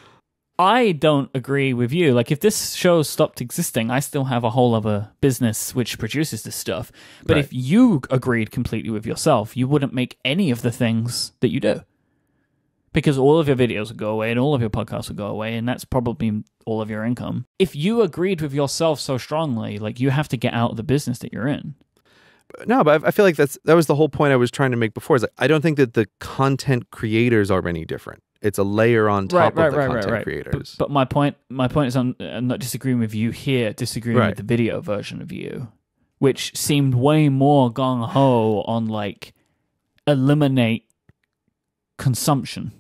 I don't agree with you. Like, if this show stopped existing, I still have a whole other business which produces this stuff. But if you agreed completely with yourself, you wouldn't make any of the things that you do. Because all of your videos would go away and all of your podcasts would go away, and that's probably all of your income. If you agreed with yourself so strongly, like, you have to get out of the business that you're in. No, but I feel like that was the whole point I was trying to make before. Is like, I don't think that the content creators are any different. It's a layer on top of the content creators. But my point is I'm not disagreeing with you here, disagreeing with the video version of you, which seemed way more gung-ho on, like, eliminate consumption.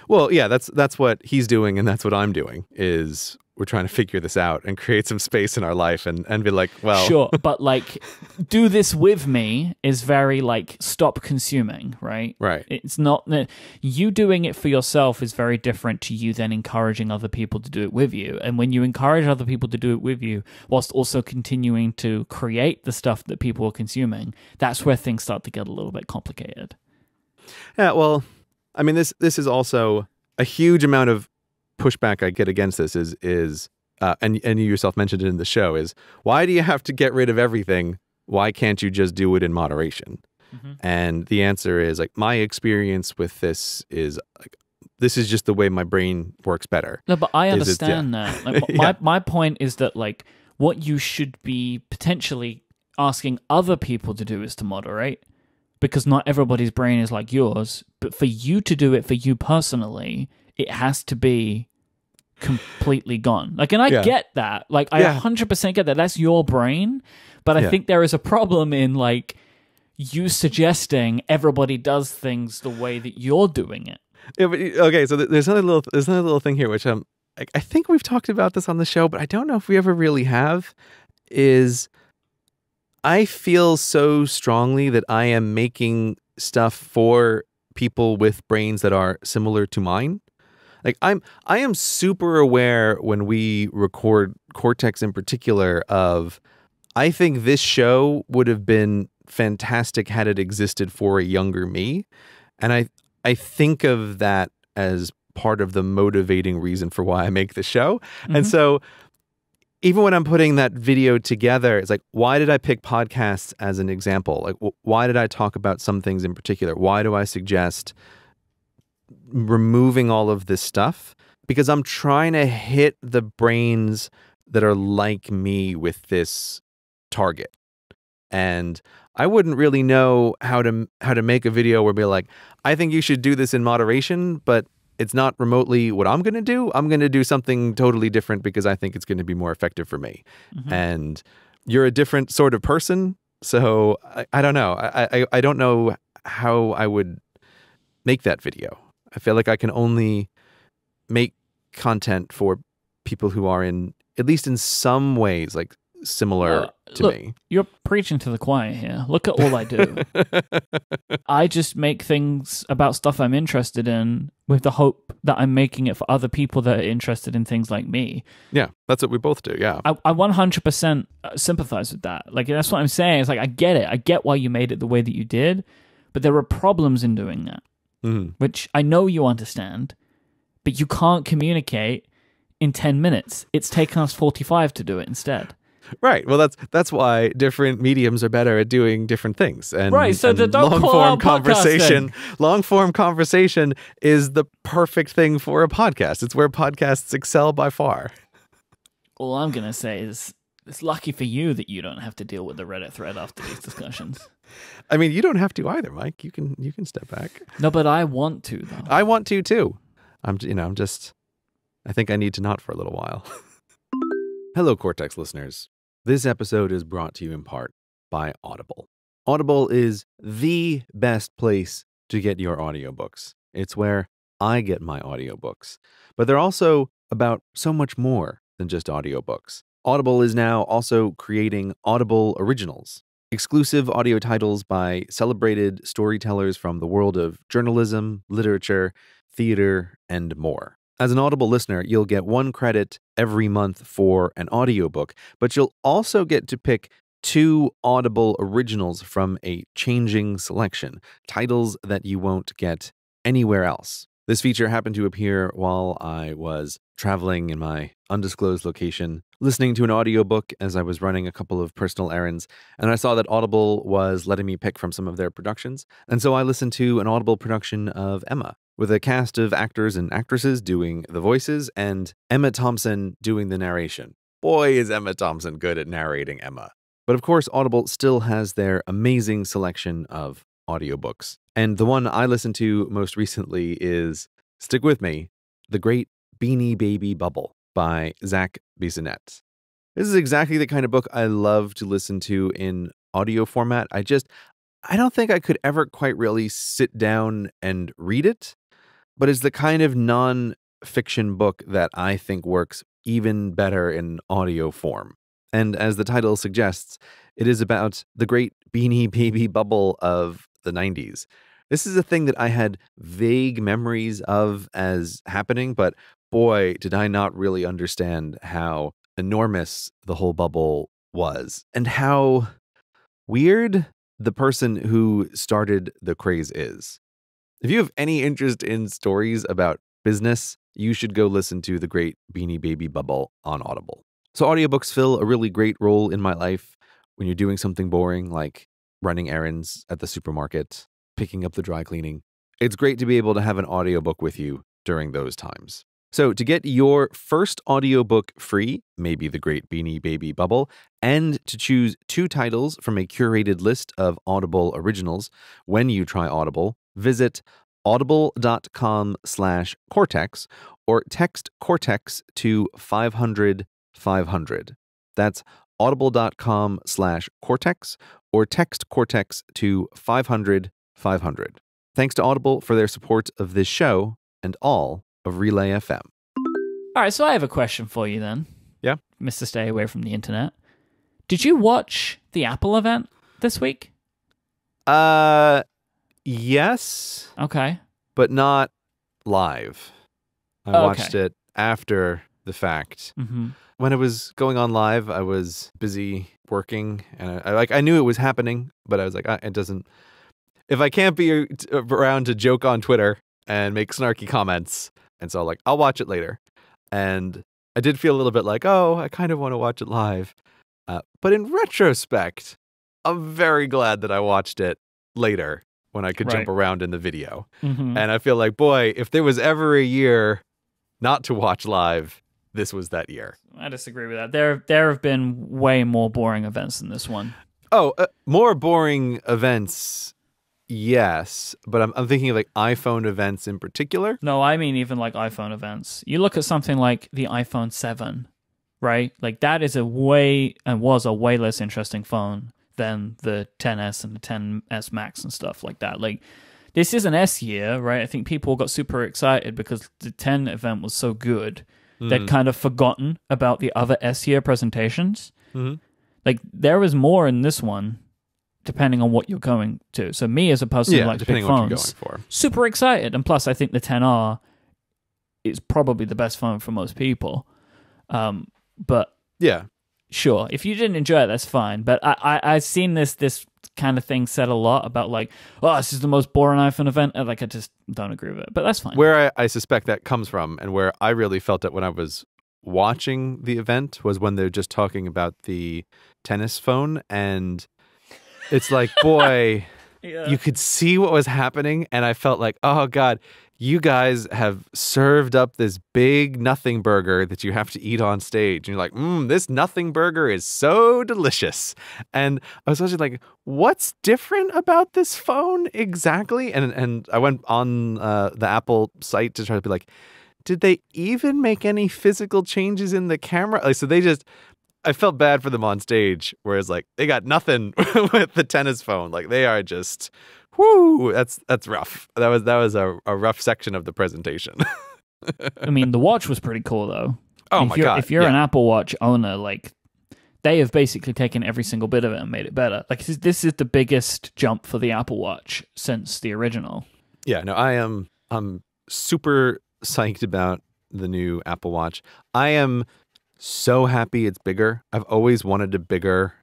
Well, yeah, that's what he's doing and that's what I'm doing, is we're trying to figure this out and create some space in our life and be like, well, sure, but like, do this with me is very like, stop consuming, right? Right. It's not that you doing it for yourself is very different to you then encouraging other people to do it with you. And when you encourage other people to do it with you, whilst also continuing to create the stuff that people are consuming, that's where things start to get a little bit complicated. Yeah, well, I mean, this is also a huge amount of pushback I get against this is and you yourself mentioned it in the show, is why do you have to get rid of everything? Why can't you just do it in moderation? Mm-hmm. And the answer is like, my experience with this is like, this is just the way my brain works better. No, but I understand that. Like, my point is that like, what you should be potentially asking other people to do is to moderate, because not everybody's brain is like yours. But for you to do it for you personally, it has to be completely gone. Like, and I get that. Like, I 100% get that. That's your brain. But I think there is a problem in like you suggesting everybody does things the way that you're doing it. Yeah, but, okay, so there's another little thing here, which I think we've talked about this on the show, but I don't know if we ever really have. Is I feel so strongly that I am making stuff for people with brains that are similar to mine. Like I am super aware when we record Cortex in particular of, I think this show would have been fantastic had it existed for a younger me. And I think of that as part of the motivating reason for why I make the show. Mm-hmm. And so even when I'm putting that video together, it's like, why did I pick podcasts as an example? Like, why did I talk about some things in particular? Why do I suggest removing all of this stuff? Because I'm trying to hit the brains that are like me with this target. And I wouldn't really know how to make a video where be like, I think you should do this in moderation, but it's not remotely what I'm going to do. I'm going to do something totally different because I think it's going to be more effective for me. Mm-hmm. And you're a different sort of person. So I don't know. I don't know how I would make that video. I feel like I can only make content for people who are in, at least in some ways, like similar to me. You're preaching to the choir here. Look at all I do. I just make things about stuff I'm interested in with the hope that I'm making it for other people that are interested in things like me. Yeah, that's what we both do, yeah. I 100% sympathize with that. Like, that's what I'm saying. It's like, I get it. I get why you made it the way that you did, but there are problems in doing that, which I know you understand, but you can't communicate in 10 minutes. It's taken us 45 to do it instead. Right. Well, that's why different mediums are better at doing different things. And right. So don't call out podcasting. Long form conversation is the perfect thing for a podcast. It's where podcasts excel by far. All I'm gonna say is it's lucky for you that you don't have to deal with the Reddit thread after these discussions. I mean, you don't have to either, Mike. You can step back. No, but I want to though. I want to too. I think I need to not for a little while. Hello, Cortex listeners. This episode is brought to you in part by Audible. Audible is the best place to get your audiobooks. It's where I get my audiobooks. But they're also about so much more than just audiobooks. Audible is now also creating Audible Originals, exclusive audio titles by celebrated storytellers from the world of journalism, literature, theater, and more. As an Audible listener, you'll get 1 credit every month for an audiobook, but you'll also get to pick 2 Audible Originals from a changing selection, titles that you won't get anywhere else. This feature happened to appear while I was traveling in my undisclosed location, listening to an audiobook as I was running a couple of personal errands, and I saw that Audible was letting me pick from some of their productions, and so I listened to an Audible production of Emma, with a cast of actors and actresses doing the voices and Emma Thompson doing the narration. Boy, is Emma Thompson good at narrating Emma. But of course, Audible still has their amazing selection of audiobooks. And the one I listened to most recently is, stick with me, The Great Beanie Baby Bubble by Zach Bissonette. This is exactly the kind of book I love to listen to in audio format. I don't think I could ever quite really sit down and read it. But it's the kind of fiction book that I think works even better in audio form. And as the title suggests, it is about the great Beanie Baby bubble of the 90s. This is a thing that I had vague memories of as happening, but boy, did I not really understand how enormous the whole bubble was and how weird the person who started the craze is. If you have any interest in stories about business, you should go listen to The Great Beanie Baby Bubble on Audible. So audiobooks fill a really great role in my life when you're doing something boring like running errands at the supermarket, picking up the dry cleaning. It's great to be able to have an audiobook with you during those times. So to get your first audiobook free, maybe The Great Beanie Baby Bubble, and to choose 2 titles from a curated list of Audible Originals when you try Audible, visit audible.com/Cortex or text Cortex to 500 500. That's audible.com/Cortex or text Cortex to 500 500. Thanks to Audible for their support of this show and all of Relay FM. All right, so I have a question for you then. Yeah? Mr. Stay Away from the Internet. Did you watch the Apple event this week? Yes. Okay. But not live. I watched it after the fact. Mm-hmm. When it was going on live, I was busy working, and I knew it was happening, but I was like, it doesn't. If I can't be around to joke on Twitter and make snarky comments, and so I'll watch it later. And I did feel a little bit like, I kind of want to watch it live. But in retrospect, I'm very glad that I watched it later when I could jump around in the video. Mm-hmm. And I feel like, boy, if there was ever a year not to watch live, this was that year. I disagree with that. There have been way more boring events than this one. More boring events, yes. But I'm thinking of iPhone events in particular. No, I mean even iPhone events. You look at something like the iPhone 7, right? That is was a way less interesting phone than the 10s and the 10s Max and stuff like that. This is an S year, right? I think people got super excited because the 10 event was so good. They'd kind of forgotten about the other S year presentations. Mm-hmm. There was more in this one, depending on what you're going to. So me as a person who likes big phones, super excited. And plus, I think the 10R is probably the best phone for most people. But yeah, sure, if you didn't enjoy it, that's fine. But I've seen this kind of thing said a lot about this is the most boring iPhone event. I just don't agree with it, but that's fine. Where I suspect that comes from, and where I really felt it when I was watching the event, was when they're just talking about the tennis phone, and it's boy, you could see what was happening, and I felt like, oh God, you guys have served up this big nothing burger that you have to eat on stage. And you're like, this nothing burger is so delicious. And I was actually like, what's different about this phone exactly? And I went on the Apple site to try to be like, did they even make any physical changes in the camera? I felt bad for them on stage, whereas they got nothing with the tennis phone. They are just... Whoo, that's rough. That was a rough section of the presentation. I mean, the watch was pretty cool, though. Oh, my God. If you're an Apple Watch owner, they have basically taken every single bit of it and made it better. This is the biggest jump for the Apple Watch since the original. Yeah, no, I'm super psyched about the new Apple Watch. I am so happy it's bigger. I've always wanted a bigger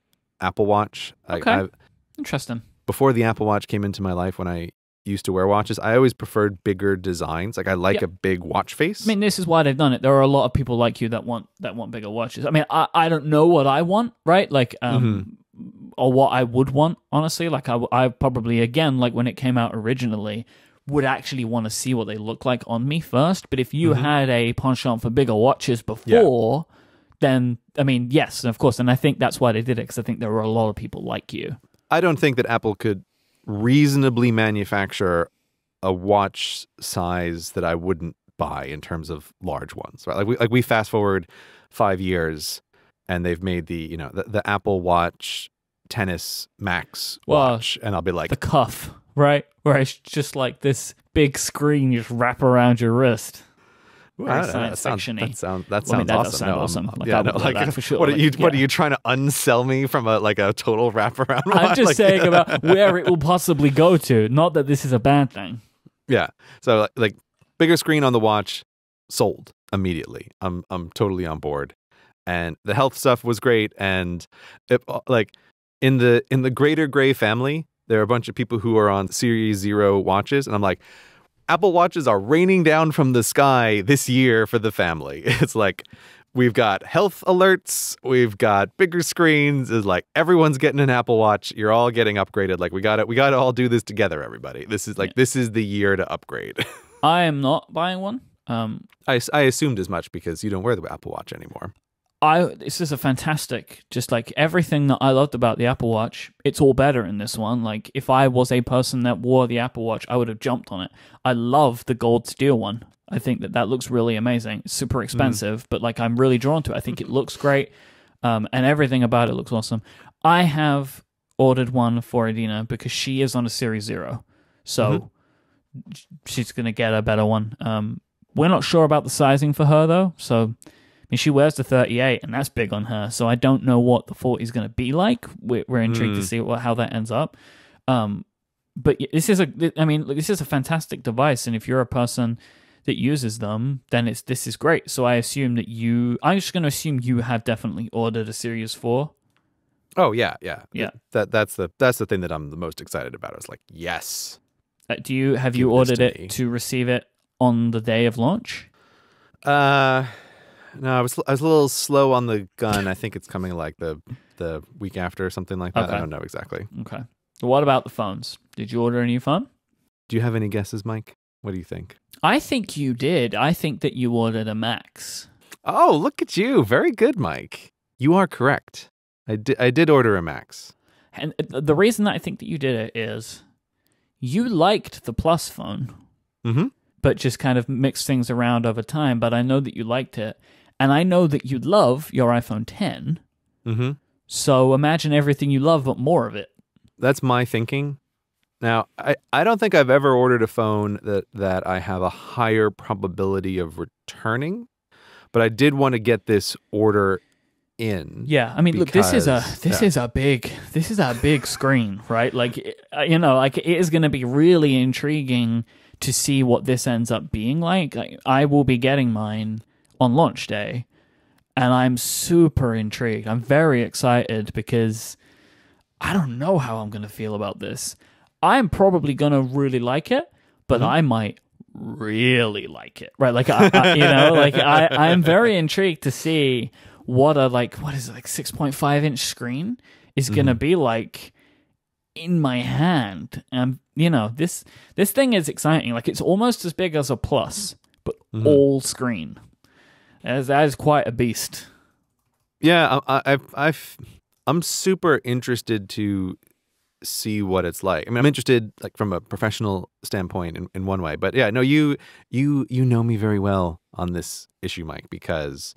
Apple Watch. Okay, interesting. Before the Apple Watch came into my life, when I used to wear watches, I always preferred bigger designs. I like a big watch face. I mean, this is why they've done it. There are a lot of people like you that want bigger watches. I mean, I don't know what I want, right? Or what I would want, honestly. I probably, again, when it came out originally, would actually want to see what they look like on me first. But if you had a penchant for bigger watches before, then, I mean, yes, of course. And I think that's why they did it, because I think there were a lot of people like you. I don't think that Apple could reasonably manufacture a watch size that I wouldn't buy in terms of large ones, right? We fast forward 5 years, and they've made the Apple Watch Tennis Max watch, and I'll be like, the cuff, right? Where it's just this big screen you just wrap around your wrist. very I don't know. science fiction-y. That sounds Well, I mean, that does awesome. sound No, awesome. Like, yeah, I no, would wear that for sure. What are Like, you? yeah. What are you trying to unsell me from a total wraparound? I'm just Like, saying about where it will possibly go to. Not that this is a bad thing. Yeah. So like bigger screen on the watch, sold immediately. I'm totally on board. And the health stuff was great. And like in the greater Gray family, there are a bunch of people who are on Series 0 watches, and I'm like, Apple Watches are raining down from the sky this year for the family. It's like we've got health alerts, we've got bigger screens. It's like everyone's getting an Apple Watch. You're all getting upgraded. Like we got to all do this together, everybody. This is this is the year to upgrade. I am not buying one. I assumed as much because you don't wear the Apple Watch anymore. This is a fantastic, just like everything that I loved about the Apple Watch, it's all better in this one. Like if I was a person that wore the Apple Watch, I would have jumped on it. I love the gold steel one. I think that looks really amazing. It's super expensive, but like I'm really drawn to it. I think it looks great, and everything about it looks awesome. I have ordered one for Adina because she is on a Series 0, so she's gonna get a better one. We're not sure about the sizing for her though, so. I mean, she wears the 38, and that's big on her. So I don't know what the 40 is going to be like. We're intrigued to see how that ends up. But this is a fantastic device, and if you're a person that uses them, then this is great. So I assume that I'm just going to assume you have definitely ordered a Series 4. Oh yeah. That's the thing that I'm the most excited about. I was like, yes. Have you ordered it to receive it on the day of launch? No, I was a little slow on the gun. I think it's coming like the week after or something like that. Okay. I don't know exactly. Okay. What about the phones? Did you order a new phone? Do you have any guesses, Mike? What do you think? I think you did. I think that you ordered a Max. Oh, look at you. Very good, Mike. You are correct. I did order a Max. And the reason that I think that you did it is you liked the Plus phone, but just kind of mixed things around over time. But I know that you liked it. And I know that you love your iPhone 10. So imagine everything you love, but more of it. That's my thinking. Now, I don't think I've ever ordered a phone that I have a higher probability of returning, but I did want to get this order in. Yeah, I mean, look, this is a big screen, right? Like, it is going to be really intriguing to see what this ends up being like. I will be getting mine on launch day, and I'm super intrigued. I'm very excited because I don't know how I'm going to feel about this. I'm probably going to really like it, but I might really like it, right? Like, I'm very intrigued to see what is it, like 6.5-inch screen is going to be like in my hand. And, this thing is exciting. Like, it's almost as big as a Plus, but all screen. That is quite a beast. Yeah, I'm super interested to see what it's like. I mean, I'm interested like from a professional standpoint in one way, but yeah, no, you know me very well on this issue, Mike, because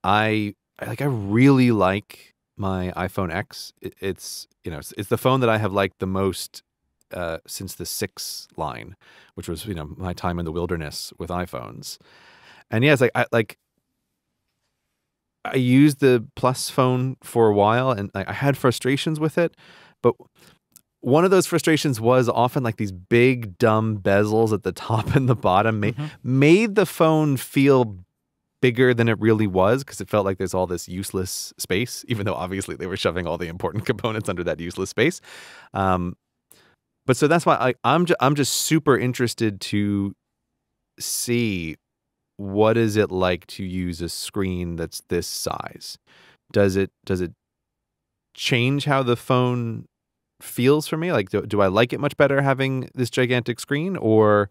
I really like my iPhone X. It's the phone that I have liked the most since the 6 line, which was my time in the wilderness with iPhones. And yeah, it's I used the Plus phone for a while, and I had frustrations with it, but one of those frustrations was often like these big dumb bezels at the top and the bottom made the phone feel bigger than it really was, because it felt like there's all this useless space, even though obviously they were shoving all the important components under that useless space. But so that's why I'm just super interested to see, what is it like to use a screen that's this size? Does it change how the phone feels for me? Like, do I like it much better having this gigantic screen, or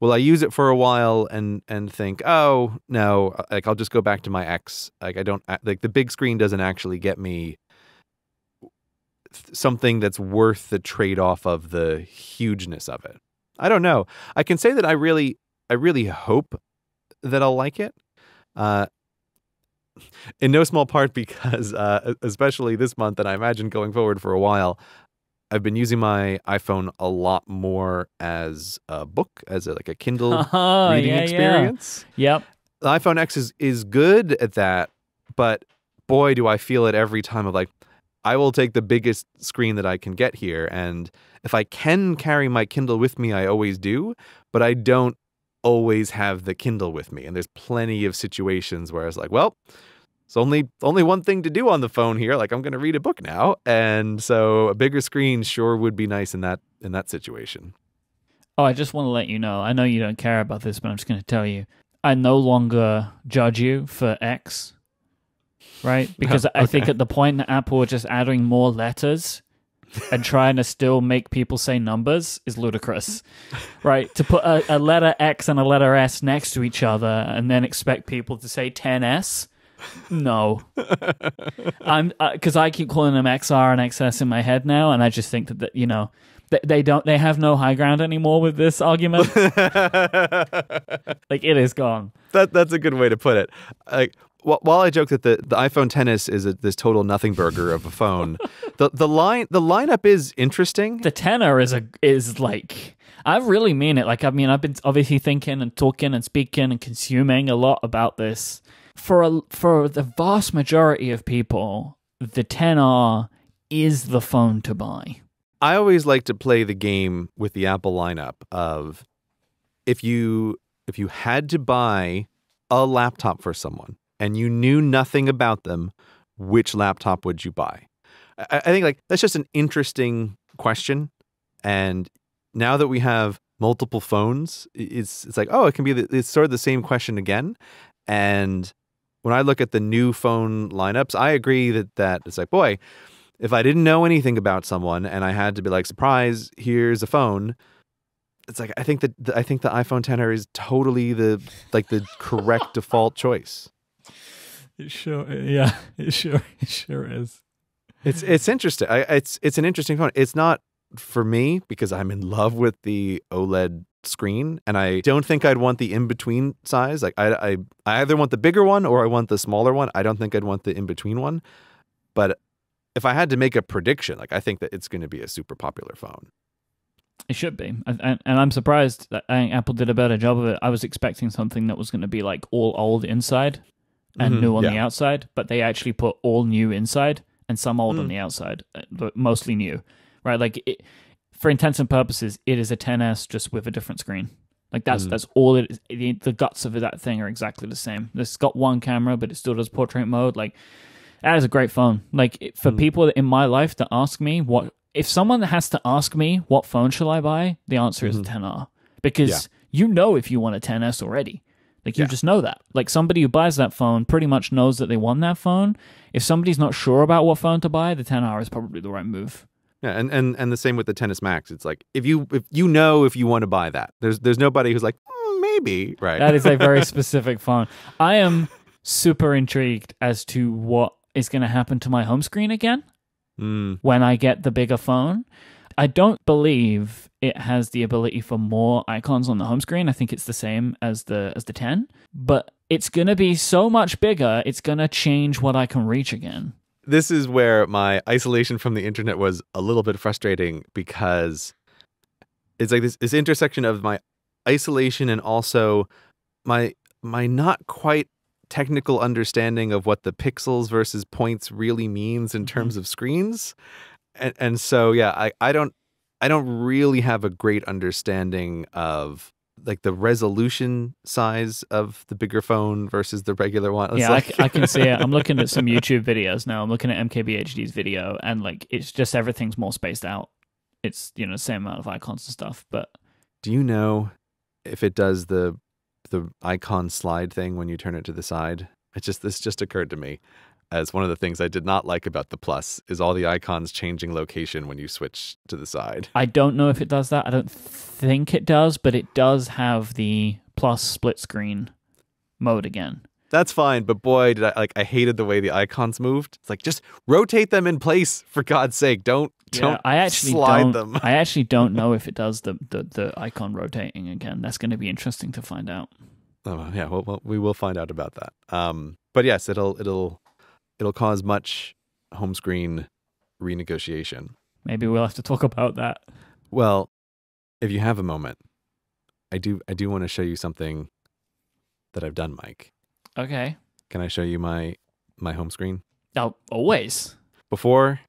will I use it for a while and think, oh no, like I'll just go back to my X. Like the big screen doesn't actually get me something that's worth the trade-off of the hugeness of it. I don't know. I can say that I really hope that I'll like it. In no small part because, especially this month, and I imagine going forward for a while, I've been using my iPhone a lot more as a book, as a Kindle reading experience. Yep. The iPhone X is good at that, but boy, do I feel it every time of like, I will take the biggest screen that I can get here. And if I can carry my Kindle with me, I always do, but I don't always have the Kindle with me. And there's plenty of situations where it's like, well, it's only one thing to do on the phone here. Like I'm going to read a book now. And so a bigger screen sure would be nice in that situation. Oh, I just want to let you know. I know you don't care about this, but I'm just going to tell you. I no longer judge you for X, right? Because I think at the point that Apple are just adding more letters and trying to still make people say numbers is ludicrous, right? To put a letter X and a letter S next to each other and then expect people to say 10S. No. Because I keep calling them XR and XS in my head now, and I just think that you know, they have no high ground anymore with this argument. Like it is gone. That's a good way to put it. Like while I joke that the iPhone XS is this total nothing burger of a phone, the lineup is interesting. The tenor is like, I really mean it. Like I mean, I've been obviously thinking and talking and speaking and consuming a lot about this. For the vast majority of people, the XR is the phone to buy. I always like to play the game with the Apple lineup of if you had to buy a laptop for someone and you knew nothing about them, which laptop would you buy? I think like that's just an interesting question. And now that we have multiple phones, it's like, oh, it can be it's sort of the same question again. And when I look at the new phone lineups, I agree that it's like, boy, if I didn't know anything about someone and I had to be like, surprise, here's a phone. It's like I think the iPhone XR is totally the correct default choice. It sure is. It's interesting. It's an interesting phone. It's not for me because I'm in love with the OLED screen, and I don't think I'd want the in-between size. Like I either want the bigger one or I want the smaller one. I don't think I'd want the in-between one. But if I had to make a prediction, like I think that it's going to be a super popular phone. It should be. And I'm surprised that I think Apple did a better job of it. I was expecting something that was going to be like all old inside and new on the outside, but they actually put all new inside and some old on the outside, but mostly new, right? Like for intents and purposes, it is a XS just with a different screen. Like that's all it is. The guts of that thing are exactly the same. It's got one camera, but it still does portrait mode. Like that is a great phone. Like for people in my life that ask me if someone has to ask me what phone shall I buy, the answer is a XR, because you know if you want a XS already. Like you just know that. Like somebody who buys that phone pretty much knows that they want that phone. If somebody's not sure about what phone to buy, the XR is probably the right move. Yeah, and the same with the XS Max. It's like if you want to buy that, there's nobody who's like maybe, right? That is a very specific phone. I am super intrigued as to what is going to happen to my home screen again when I get the bigger phone. I don't believe it has the ability for more icons on the home screen. I think it's the same as the 10, but it's going to be so much bigger. It's going to change what I can reach again. This is where my isolation from the internet was a little bit frustrating because it's like this intersection of my isolation and also my not quite technical understanding of what the pixels versus points really means in terms of screens. And so, yeah, I don't really have a great understanding of like the resolution size of the bigger phone versus the regular one. It's I can see it. I'm looking at some YouTube videos now. I'm looking at MKBHD's video, and like it's just everything's more spaced out. It's the same amount of icons and stuff. But do you know if it does the icon slide thing when you turn it to the side? This just occurred to me as one of the things I did not like about the Plus is all the icons changing location when you switch to the side. I don't know if it does that. I don't think it does, but it does have the Plus split screen mode again. That's fine, but boy, did I hated the way the icons moved. It's like, just rotate them in place, for God's sake. Don't slide them. I actually don't know if it does the icon rotating again. That's going to be interesting to find out. Oh, yeah, well, we will find out about that. But yes, it'll cause much home screen renegotiation. Maybe we'll have to talk about that. Well, if you have a moment, I do want to show you something that I've done, Mike. Okay. Can I show you my home screen? Oh, always. Before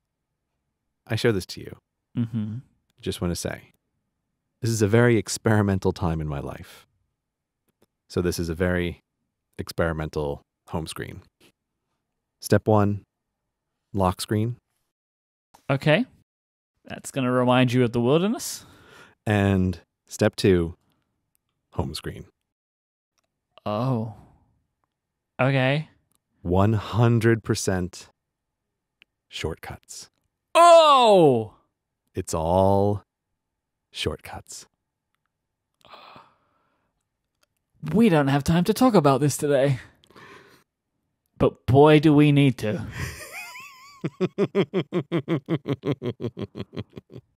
I show this to you, Mm-hmm. I just want to say, this is a very experimental time in my life. So this is a very experimental home screen. Step 1, lock screen. Okay. That's going to remind you of the wilderness. And step 2, home screen. Oh. Okay. 100% shortcuts. Oh! It's all shortcuts. We don't have time to talk about this today. But boy, do we need to.